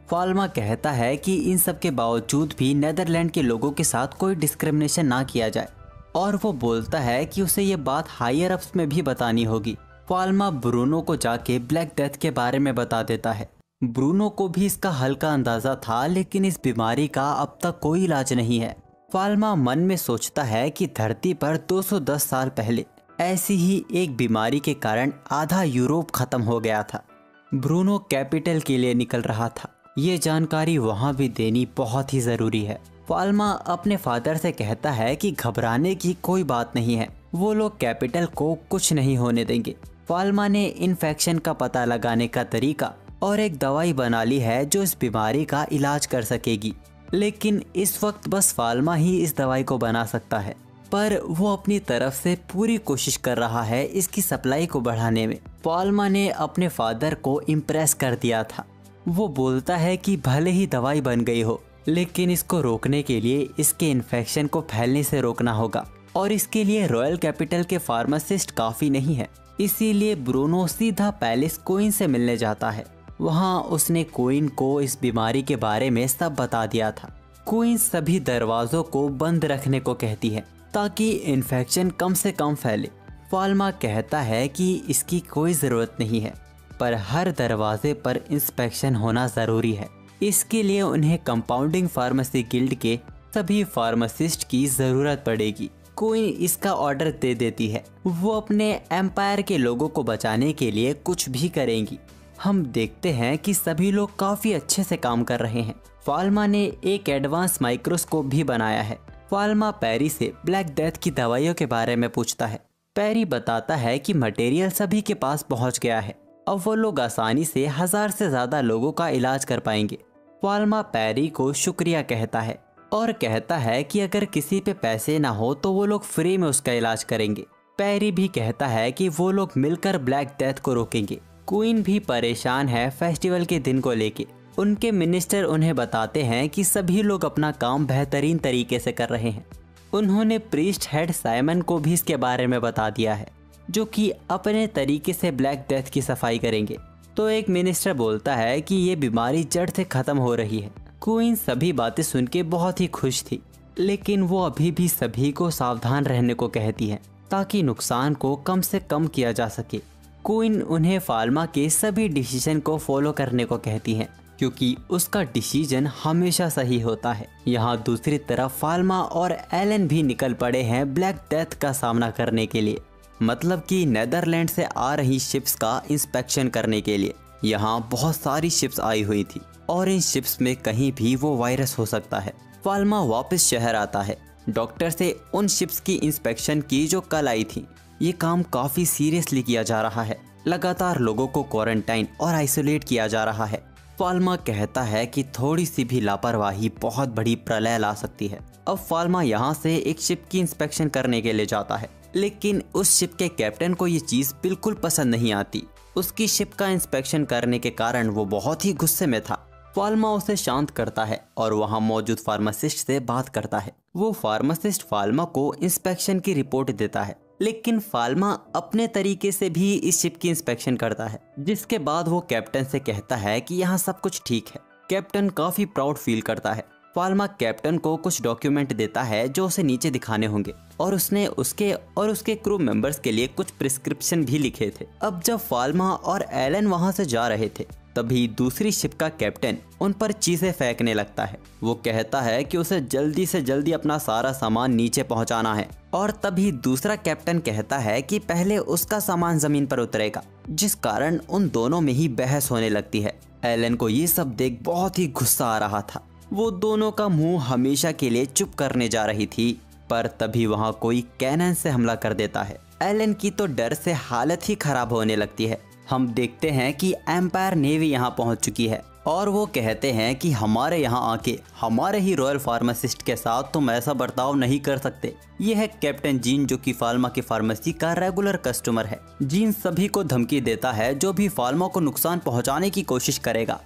S1: फाल्मा कहता है कि इन सब के बावजूद भी नेदरलैंड के लोगों के साथ कोई डिस्क्रिमिनेशन ना किया जाए, और वो बोलता है कि उसे ये बात हायर अप्स में भी बतानी होगी। फाल्मा ब्रूनो को जाके ब्लैक डेथ के बारे में बता देता है। ब्रूनो को भी इसका हल्का अंदाजा था, लेकिन इस बीमारी का अब तक कोई इलाज नहीं है। फाल्मा मन में सोचता है कि धरती पर 210 साल पहले ऐसी ही एक बीमारी के कारण आधा यूरोप खत्म हो गया था। ब्रूनो कैपिटल के लिए निकल रहा था। ये जानकारी वहाँ भी देनी बहुत ही ज़रूरी है। फाल्मा अपने फादर से कहता है कि घबराने की कोई बात नहीं है, वो लोग कैपिटल को कुछ नहीं होने देंगे। फाल्मा ने इन्फेक्शन का पता लगाने का तरीका और एक दवाई बना ली है जो इस बीमारी का इलाज कर सकेगी, लेकिन इस वक्त बस फाल्मा ही इस दवाई को बना सकता है। पर वो अपनी तरफ से पूरी कोशिश कर रहा है इसकी सप्लाई को बढ़ाने में। फाल्मा ने अपने फादर को इम्प्रेस कर दिया था। वो बोलता है कि भले ही दवाई बन गई हो, लेकिन इसको रोकने के लिए इसके इन्फेक्शन को फैलने से रोकना होगा, और इसके लिए रॉयल कैपिटल के फार्मासिस्ट काफ़ी नहीं है। इसीलिए ब्रूनो सीधा पैलेस क्वीन से मिलने जाता है। वहाँ उसने क्वीन को इस बीमारी के बारे में सब बता दिया था। क्वीन सभी दरवाज़ों को बंद रखने को कहती है ताकि इन्फेक्शन कम से कम फैले। फाल्मा कहता है कि इसकी कोई ज़रूरत नहीं है, पर हर दरवाजे पर इंस्पेक्शन होना ज़रूरी है। इसके लिए उन्हें कंपाउंडिंग फार्मेसी गिल्ड के सभी फार्मासिस्ट की ज़रूरत पड़ेगी। क्वीन इसका ऑर्डर दे देती है। वो अपने एम्पायर के लोगों को बचाने के लिए कुछ भी करेंगी। हम देखते हैं कि सभी लोग काफ़ी अच्छे से काम कर रहे हैं। फाल्मा ने एक एडवांस माइक्रोस्कोप भी बनाया है। फाल्मा पैरी से ब्लैक डेथ की दवाइयों के बारे में पूछता है। पैरी बताता है कि मटेरियल सभी के पास पहुंच गया है, अब वो लोग आसानी से 1000 से ज़्यादा लोगों का इलाज कर पाएंगे। फाल्मा पैरी को शुक्रिया कहता है और कहता है कि अगर किसी पे पैसे ना हो तो वो लोग फ्री में उसका इलाज करेंगे। पैरी भी कहता है कि वो लोग मिलकर ब्लैक डेथ को रोकेंगे। क्वीन भी परेशान है फेस्टिवल के दिन को लेके। उनके मिनिस्टर उन्हें बताते हैं कि सभी लोग अपना काम बेहतरीन तरीके से कर रहे हैं। उन्होंने प्रीस्ट हेड साइमन को भी इसके बारे में बता दिया है, जो कि अपने तरीके से ब्लैक डेथ की सफाई करेंगे। तो एक मिनिस्टर बोलता है कि ये बीमारी जड़ से ख़त्म हो रही है। क्वीन सभी बातें सुन के बहुत ही खुश थी, लेकिन वो अभी भी सभी को सावधान रहने को कहती है ताकि नुकसान को कम से कम किया जा सके। क्वीन उन्हें फाल्मा के सभी डिसीजन को फॉलो करने को कहती है, क्योंकि उसका डिसीजन हमेशा सही होता है। यहाँ दूसरी तरफ फाल्मा और एलन भी निकल पड़े हैं ब्लैक डेथ का सामना करने के लिए, मतलब कि नेदरलैंड से आ रही शिप्स का इंस्पेक्शन करने के लिए। यहाँ बहुत सारी शिप्स आई हुई थी और इन शिप्स में कहीं भी वो वायरस हो सकता है। फाल्मा वापस शहर आता है, डॉक्टर से उन शिप्स की इंस्पेक्शन की जो कल आई थी। ये काम काफ़ी सीरियसली किया जा रहा है, लगातार लोगों को क्वारंटाइन और आइसोलेट किया जा रहा है। फाल्मा कहता है कि थोड़ी सी भी लापरवाही बहुत बड़ी प्रलय ला सकती है। अब फाल्मा यहाँ से एक शिप की इंस्पेक्शन करने के लिए जाता है, लेकिन उस शिप के कैप्टन को ये चीज़ बिल्कुल पसंद नहीं आती। उसकी शिप का इंस्पेक्शन करने के कारण वो बहुत ही गुस्से में था। फाल्मा उसे शांत करता है और वहाँ मौजूद फार्मासिस्ट से बात करता है। वो फार्मासिस्ट फाल्मा को इंस्पेक्शन की रिपोर्ट देता है, लेकिन फाल्मा अपने तरीके से भी इस शिप की इंस्पेक्शन करता है, जिसके बाद वो कैप्टन से कहता है कि यहाँ सब कुछ ठीक है। कैप्टन काफ़ी प्राउड फील करता है। फाल्मा कैप्टन को कुछ डॉक्यूमेंट देता है जो उसे नीचे दिखाने होंगे, और उसने उसके और उसके क्रू मेंबर्स के लिए कुछ प्रिस्क्रिप्शन भी लिखे थे। अब जब फाल्मा और एलन वहां से जा रहे थे, तभी दूसरी शिप का कैप्टन उन पर चीजें फेंकने लगता है। वो कहता है कि उसे जल्दी से जल्दी अपना सारा सामान नीचे पहुंचाना है और तभी दूसरा कैप्टन कहता है कि पहले उसका सामान जमीन पर उतरेगा, जिस कारण उन दोनों में ही बहस होने लगती है। एलन को ये सब देख बहुत ही गुस्सा आ रहा था। वो दोनों का मुंह हमेशा के लिए चुप करने जा रही थी, पर तभी वहाँ कोई कैनन से हमला कर देता है। एलन की तो डर से हालत ही खराब होने लगती है। हम देखते हैं कि एम्पायर नेवी यहाँ पहुँच चुकी है और वो कहते हैं कि हमारे यहाँ आके हमारे ही रॉयल फार्मासिस्ट के साथ तुम ऐसा बर्ताव नहीं कर सकते। ये है कैप्टन जीन, जो कि फाल्मा की फार्मेसी का रेगुलर कस्टमर है। जीन सभी को धमकी देता है जो भी फाल्मा को नुकसान पहुंचाने की कोशिश करेगा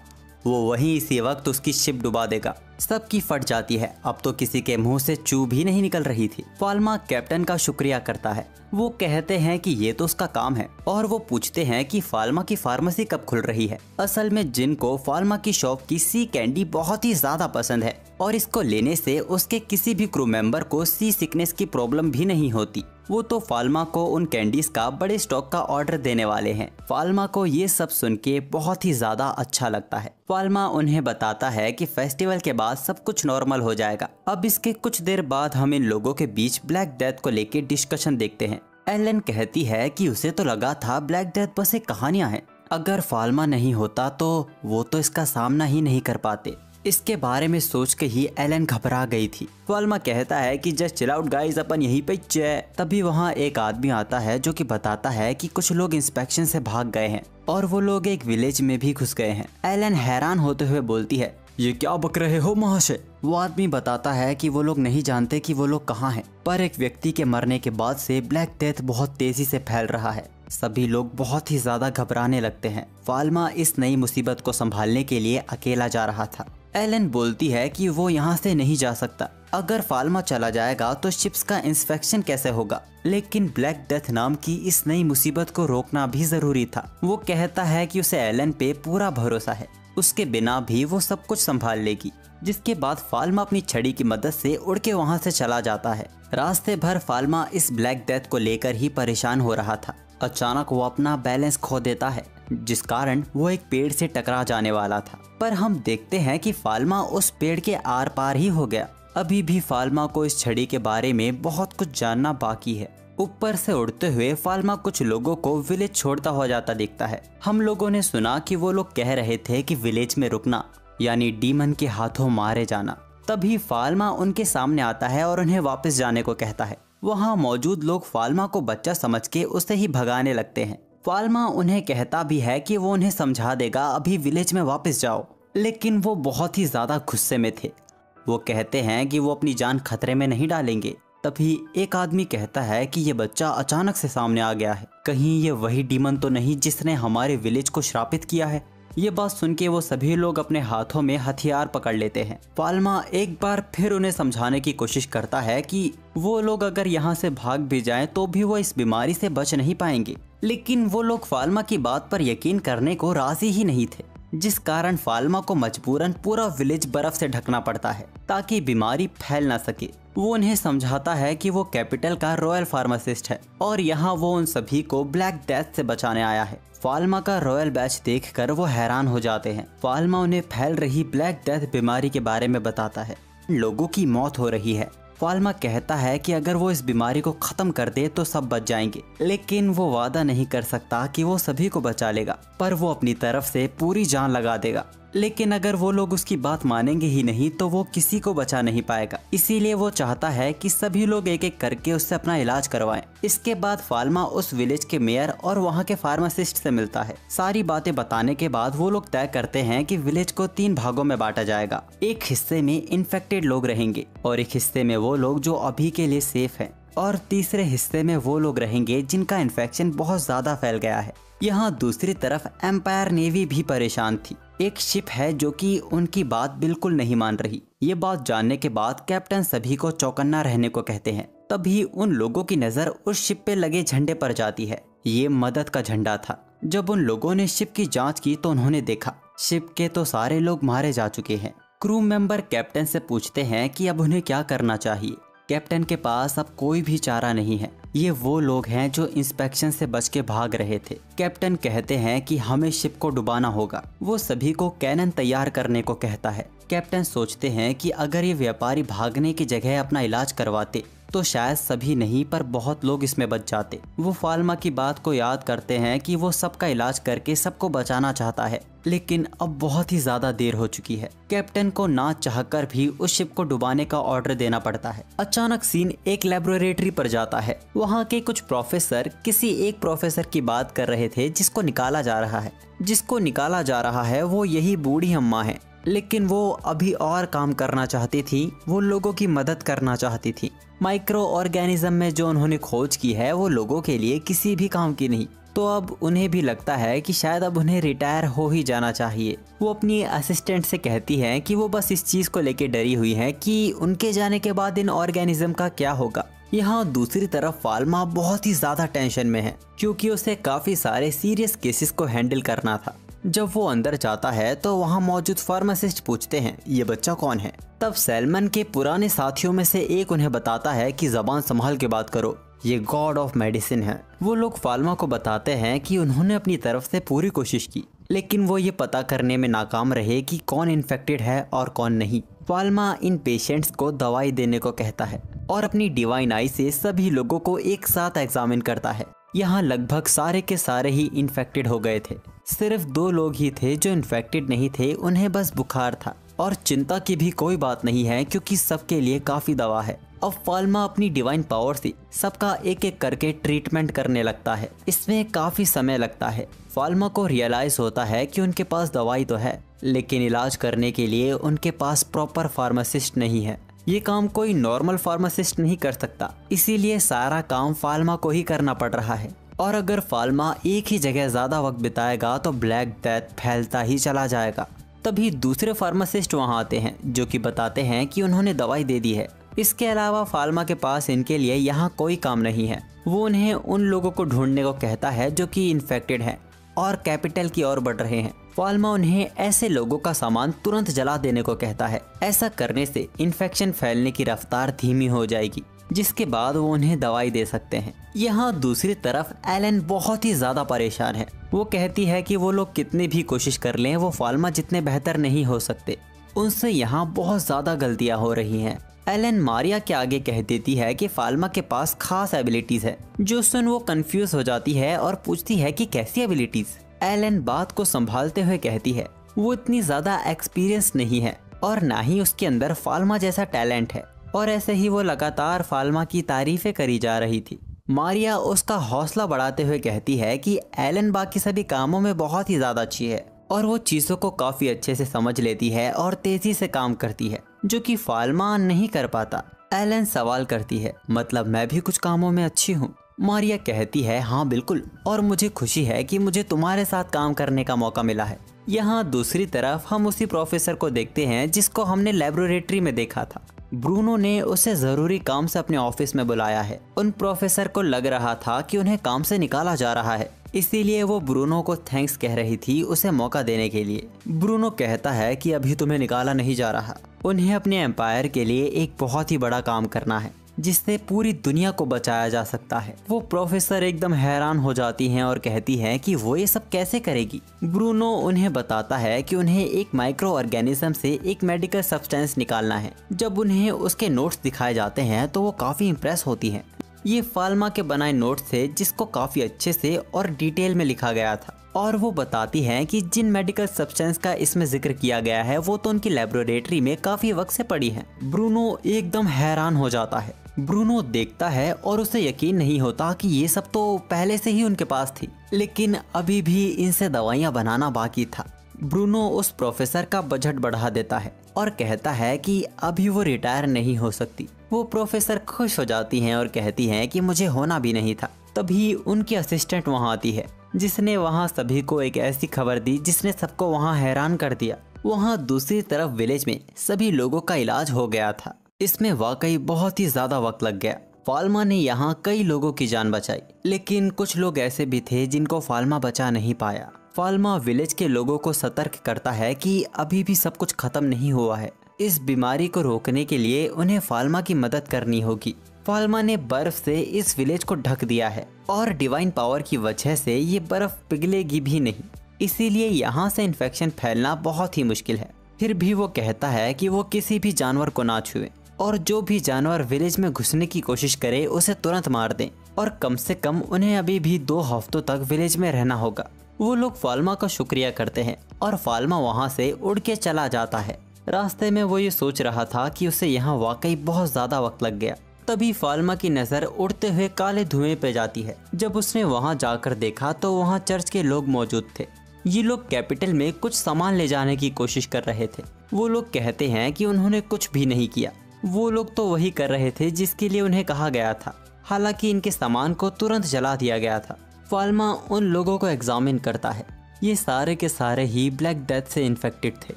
S1: वो वहीं इसी वक्त उसकी शिप डुबा देगा। सबकी फट जाती है। अब तो किसी के मुंह से चू भी नहीं निकल रही थी। फाल्मा कैप्टन का शुक्रिया करता है। वो कहते हैं कि ये तो उसका काम है और वो पूछते हैं कि फाल्मा की फार्मेसी कब खुल रही है। असल में जिन को फाल्मा की शॉप की सी कैंडी बहुत ही ज्यादा पसंद है और इसको लेने से उसके किसी भी क्रू मेंबर को सी सिकनेस की प्रॉब्लम भी नहीं होती। वो तो फाल्मा को उन कैंडीज का बड़े स्टॉक का ऑर्डर देने वाले हैं। फाल्मा को ये सब सुन के बहुत ही ज्यादा अच्छा लगता है। फाल्मा उन्हें बताता है कि फेस्टिवल के बाद सब कुछ नॉर्मल हो जाएगा। अब इसके कुछ देर बाद हम इन लोगों के बीच ब्लैक डेथ को लेके डिस्कशन देखते हैं। एलन कहती है कि उसे तो लगा था ब्लैक डेथ बस एक कहानियां हैं। अगर फाल्मा नहीं होता तो वो तो इसका सामना ही नहीं कर पाते। इसके बारे में सोच के ही एलन घबरा गई थी। फाल्मा कहता है कि जस्ट चिल आउट गाइस, अपन यहीं पे चै। तभी वहाँ एक आदमी आता है जो कि बताता है कि कुछ लोग इंस्पेक्शन से भाग गए हैं और वो लोग एक विलेज में भी घुस गए हैं। एलन हैरान होते हुए बोलती है, ये क्या बक रहे हो महाशय। वो आदमी बताता है कि वो लोग नहीं जानते कि वो लोग कहाँ हैं, पर एक व्यक्ति के मरने के बाद से ब्लैक डेथ बहुत तेजी से फैल रहा है। सभी लोग बहुत ही ज्यादा घबराने लगते हैं। फाल्मा इस नई मुसीबत को संभालने के लिए अकेला जा रहा था। एलन बोलती है कि वो यहाँ से नहीं जा सकता। अगर फाल्मा चला जाएगा तो शिप्स का इंस्पेक्शन कैसे होगा। लेकिन ब्लैक डेथ नाम की इस नई मुसीबत को रोकना भी जरूरी था। वो कहता है कि उसे एलन पे पूरा भरोसा है, उसके बिना भी वो सब कुछ संभाल लेगी। जिसके बाद फाल्मा अपनी छड़ी की मदद से उड़ के वहाँ से चला जाता है। रास्ते भर फाल्मा इस ब्लैक डेथ को लेकर ही परेशान हो रहा था। अचानक वो अपना बैलेंस खो देता है, जिस कारण वो एक पेड़ से टकरा जाने वाला था। पर हम देखते हैं कि फाल्मा उस पेड़ के आर पार ही हो गया। अभी भी फाल्मा को इस छड़ी के बारे में बहुत कुछ जानना बाकी है। ऊपर से उड़ते हुए फाल्मा कुछ लोगों को विलेज छोड़ता हुआ जाता दिखता है। हम लोगों ने सुना कि वो लोग कह रहे थे कि विलेज में रुकना यानी डीमन के हाथों मारे जाना। तभी फाल्मा उनके सामने आता है और उन्हें वापस जाने को कहता है। वहाँ मौजूद लोग फाल्मा को बच्चा समझ के उसे ही भगाने लगते हैं। फाल्मा उन्हें कहता भी है कि वो उन्हें समझा देगा, अभी विलेज में वापस जाओ। लेकिन वो बहुत ही ज्यादा गुस्से में थे। वो कहते हैं कि वो अपनी जान खतरे में नहीं डालेंगे। तभी एक आदमी कहता है कि ये बच्चा अचानक से सामने आ गया है, कहीं ये वही डीमन तो नहीं जिसने हमारे विलेज को श्रापित किया है। ये बात सुन के वो सभी लोग अपने हाथों में हथियार पकड़ लेते हैं। फाल्मा एक बार फिर उन्हें समझाने की कोशिश करता है कि वो लोग अगर यहाँ से भाग भी जाएं तो भी वो इस बीमारी से बच नहीं पाएंगे। लेकिन वो लोग फाल्मा की बात पर यकीन करने को राजी ही नहीं थे, जिस कारण फाल्मा को मजबूरन पूरा विलेज बर्फ से ढकना पड़ता है ताकि बीमारी फैल ना सके। वो उन्हें समझाता है कि वो कैपिटल का रॉयल फार्मासिस्ट है और यहाँ वो उन सभी को ब्लैक डेथ से बचाने आया है। फाल्मा का रॉयल बैच देखकर वो हैरान हो जाते हैं। फाल्मा उन्हें फैल रही ब्लैक डेथ बीमारी के बारे में बताता है। लोगों की मौत हो रही है। फाल्मा कहता है कि अगर वो इस बीमारी को खत्म कर दे तो सब बच जाएंगे, लेकिन वो वादा नहीं कर सकता कि वो सभी को बचा लेगा, पर वो अपनी तरफ से पूरी जान लगा देगा। लेकिन अगर वो लोग उसकी बात मानेंगे ही नहीं तो वो किसी को बचा नहीं पाएगा। इसीलिए वो चाहता है कि सभी लोग एक एक करके उससे अपना इलाज करवाएं। इसके बाद फाल्मा उस विलेज के मेयर और वहाँ के फार्मासिस्ट से मिलता है। सारी बातें बताने के बाद वो लोग तय करते हैं कि विलेज को 3 भागों में बांटा जाएगा। एक हिस्से में इन्फेक्टेड लोग रहेंगे और एक हिस्से में वो लोग जो अभी के लिए सेफ हैं और तीसरे हिस्से में वो लोग रहेंगे जिनका इन्फेक्शन बहुत ज्यादा फैल गया है। यहाँ दूसरी तरफ एम्पायर नेवी भी परेशान थी। एक शिप है जो कि उनकी बात बिल्कुल नहीं मान रही। ये बात जानने के बाद कैप्टन सभी को चौकन्ना रहने को कहते हैं। तभी उन लोगों की नजर उस शिप पे लगे झंडे पर जाती है। ये मदद का झंडा था। जब उन लोगों ने शिप की जांच की तो उन्होंने देखा शिप के तो सारे लोग मारे जा चुके हैं। क्रू मेंबर कैप्टन से पूछते हैं कि अब उन्हें क्या करना चाहिए। कैप्टन के पास अब कोई भी चारा नहीं है। ये वो लोग हैं जो इंस्पेक्शन से बच के भाग रहे थे। कैप्टन कहते हैं कि हमें शिप को डुबाना होगा। वो सभी को कैनन तैयार करने को कहता है। कैप्टन सोचते हैं कि अगर ये व्यापारी भागने की जगह अपना इलाज करवाते तो शायद सभी नहीं पर बहुत लोग इसमें बच जाते। वो फाल्मा की बात को याद करते हैं कि वो सबका इलाज करके सबको बचाना चाहता है, लेकिन अब बहुत ही ज्यादा देर हो चुकी है। कैप्टन को ना चाहकर भी उस शिप को डुबाने का ऑर्डर देना पड़ता है। अचानक सीन एक लेबोरेटरी पर जाता है। वहाँ के कुछ प्रोफेसर किसी एक प्रोफेसर की बात कर रहे थे जिसको निकाला जा रहा है। जिसको निकाला जा रहा है वो यही बूढ़ी अम्मा है, लेकिन वो अभी और काम करना चाहती थी। वो लोगों की मदद करना चाहती थी। माइक्रो ऑर्गेनिज्म में जो उन्होंने खोज की है वो लोगों के लिए किसी भी काम की नहीं। तो अब उन्हें भी लगता है कि शायद अब उन्हें रिटायर हो ही जाना चाहिए। वो अपनी असिस्टेंट से कहती है कि वो बस इस चीज को लेके डरी हुई है कि उनके जाने के बाद इन ऑर्गेनिज्म का क्या होगा। यहाँ दूसरी तरफ फाल्मा बहुत ही ज्यादा टेंशन में है, क्योंकि उसे काफी सारे सीरियस केसेस को हैंडल करना था। जब वो अंदर जाता है तो वहाँ मौजूद फार्मासिस्ट पूछते हैं ये बच्चा कौन है। तब सैलमन के पुराने साथियों में से एक उन्हें बताता है कि जबान संभाल के बात करो, ये गॉड ऑफ मेडिसिन है। वो लोग फाल्मा को बताते हैं कि उन्होंने अपनी तरफ से पूरी कोशिश की, लेकिन वो ये पता करने में नाकाम रहे कि कौन इन्फेक्टेड है और कौन नहीं। फाल्मा इन पेशेंट्स को दवाई देने को कहता है और अपनी डिवाइन आई से सभी लोगों को एक साथ एग्जामिन करता है। यहाँ लगभग सारे के सारे ही इन्फेक्टेड हो गए थे। सिर्फ 2 लोग ही थे जो इन्फेक्टेड नहीं थे, उन्हें बस बुखार था। और चिंता की भी कोई बात नहीं है क्योंकि सबके लिए काफी दवा है। अब फाल्मा अपनी डिवाइन पावर से सबका एक एक करके ट्रीटमेंट करने लगता है। इसमें काफी समय लगता है। फाल्मा को रियलाइज होता है कि उनके पास दवाई तो है, लेकिन इलाज करने के लिए उनके पास प्रॉपर फार्मासिस्ट नहीं है। ये काम कोई नॉर्मल फार्मासिस्ट नहीं कर सकता, इसीलिए सारा काम फाल्मा को ही करना पड़ रहा है। और अगर फाल्मा एक ही जगह ज्यादा वक्त बिताएगा तो ब्लैक डेथ फैलता ही चला जाएगा। तभी दूसरे फार्मासिस्ट वहां आते हैं जो कि बताते हैं कि उन्होंने दवाई दे दी है। इसके अलावा फाल्मा के पास इनके लिए यहाँ कोई काम नहीं है। वो उन्हें उन लोगों को ढूंढने को कहता है जो कि इन्फेक्टेड हैं और कैपिटल की ओर बढ़ रहे हैं। फाल्मा उन्हें ऐसे लोगों का सामान तुरंत जला देने को कहता है। ऐसा करने से इन्फेक्शन फैलने की रफ्तार धीमी हो जाएगी, जिसके बाद वो उन्हें दवाई दे सकते हैं। यहाँ दूसरी तरफ एलन बहुत ही ज्यादा परेशान है। वो कहती है कि वो लोग कितनी भी कोशिश कर लें वो फाल्मा जितने बेहतर नहीं हो सकते। उनसे यहाँ बहुत ज्यादा गलतियाँ हो रही हैं। एलन मारिया के आगे कह देती है कि फाल्मा के पास खास एबिलिटीज है, जो सुन वो कंफ्यूज हो जाती है और पूछती है कि कैसी एबिलिटीज। एलन बात को संभालते हुए कहती है वो इतनी ज्यादा एक्सपीरियंस नहीं है और ना ही उसके अंदर फाल्मा जैसा टैलेंट है। और ऐसे ही वो लगातार फाल्मा की तारीफें करी जा रही थी। मारिया उसका हौसला बढ़ाते हुए कहती है कि एलन बाकी सभी कामों में बहुत ही ज्यादा अच्छी है और वो चीजों को काफी अच्छे से समझ लेती है और तेजी से काम करती है, जो कि फाल्मा नहीं कर पाता। एलन सवाल करती है मतलब मैं भी कुछ कामों में अच्छी हूँ। मारिया कहती है हाँ बिल्कुल, और मुझे खुशी है कि मुझे तुम्हारे साथ काम करने का मौका मिला है। यहाँ दूसरी तरफ हम उसी प्रोफेसर को देखते हैं जिसको हमने लेबोरेटरी में देखा था। ब्रूनो ने उसे जरूरी काम से अपने ऑफिस में बुलाया है। उन प्रोफेसर को लग रहा था कि उन्हें काम से निकाला जा रहा है, इसीलिए वो ब्रूनो को थैंक्स कह रही थी उसे मौका देने के लिए। ब्रूनो कहता है कि अभी तुम्हें निकाला नहीं जा रहा, उन्हें अपने एम्पायर के लिए एक बहुत ही बड़ा काम करना है जिससे पूरी दुनिया को बचाया जा सकता है। वो प्रोफेसर एकदम हैरान हो जाती हैं और कहती हैं कि वो ये सब कैसे करेगी। ब्रूनो उन्हें बताता है कि उन्हें एक माइक्रो ऑर्गेनिज्म से एक मेडिकल सब्सटेंस निकालना है। जब उन्हें उसके नोट्स दिखाए जाते हैं तो वो काफी इम्प्रेस होती हैं। ये फाल्मा के बनाए नोट्स थे जिसको काफी अच्छे से और डिटेल में लिखा गया था, और वो बताती हैं कि जिन मेडिकल सब्सटेंस का इसमें जिक्र किया गया है वो तो उनकी लेबोरेटरी में काफी वक्त से पड़ी है। ब्रूनो एकदम हैरान हो जाता है। ब्रूनो देखता है और उसे यकीन नहीं होता कि ये सब तो पहले से ही उनके पास थी, लेकिन अभी भी इनसे दवाइयाँ बनाना बाकी था। ब्रूनो उस प्रोफेसर का बजट बढ़ा देता है और कहता है कि अभी वो रिटायर नहीं हो सकती। वो प्रोफेसर खुश हो जाती हैं और कहती हैं कि मुझे होना भी नहीं था। तभी उनकी असिस्टेंट वहाँ आती है जिसने वहाँ सभी को एक ऐसी खबर दी जिसने सबको वहाँ हैरान कर दिया। वहाँ दूसरी तरफ विलेज में सभी लोगों का इलाज हो गया था। इसमें वाकई बहुत ही ज्यादा वक्त लग गया। फाल्मा ने यहाँ कई लोगों की जान बचाई, लेकिन कुछ लोग ऐसे भी थे जिनको फाल्मा बचा नहीं पाया। फाल्मा विलेज के लोगों को सतर्क करता है कि अभी भी सब कुछ खत्म नहीं हुआ है, इस बीमारी को रोकने के लिए उन्हें फाल्मा की मदद करनी होगी। फाल्मा ने बर्फ से इस विलेज को ढक दिया है और डिवाइन पावर की वजह से ये बर्फ पिघलेगी भी नहीं, इसीलिए यहाँ से इन्फेक्शन फैलना बहुत ही मुश्किल है। फिर भी वो कहता है कि वो किसी भी जानवर को ना छुए और जो भी जानवर विलेज में घुसने की कोशिश करे उसे तुरंत मार दें, और कम से कम उन्हें अभी भी 2 हफ्तों तक विलेज में रहना होगा। वो लोग फाल्मा का शुक्रिया करते हैं और फाल्मा वहाँ से उड़ के चला जाता है। रास्ते में वो ये सोच रहा था कि उसे यहाँ वाकई बहुत ज्यादा वक्त लग गया। तभी फाल्मा की नज़र उड़ते हुए काले धुएं पे जाती है। जब उसने वहाँ जाकर देखा तो वहाँ चर्च के लोग मौजूद थे। ये लोग कैपिटल में कुछ सामान ले जाने की कोशिश कर रहे थे। वो लोग कहते हैं कि उन्होंने कुछ भी नहीं किया, वो लोग तो वही कर रहे थे जिसके लिए उन्हें कहा गया था। हालांकि इनके सामान को तुरंत जला दिया गया था। फाल्मा उन लोगों को एग्जामिन करता है। ये सारे के सारे ही ब्लैक डेथ से इन्फेक्टेड थे।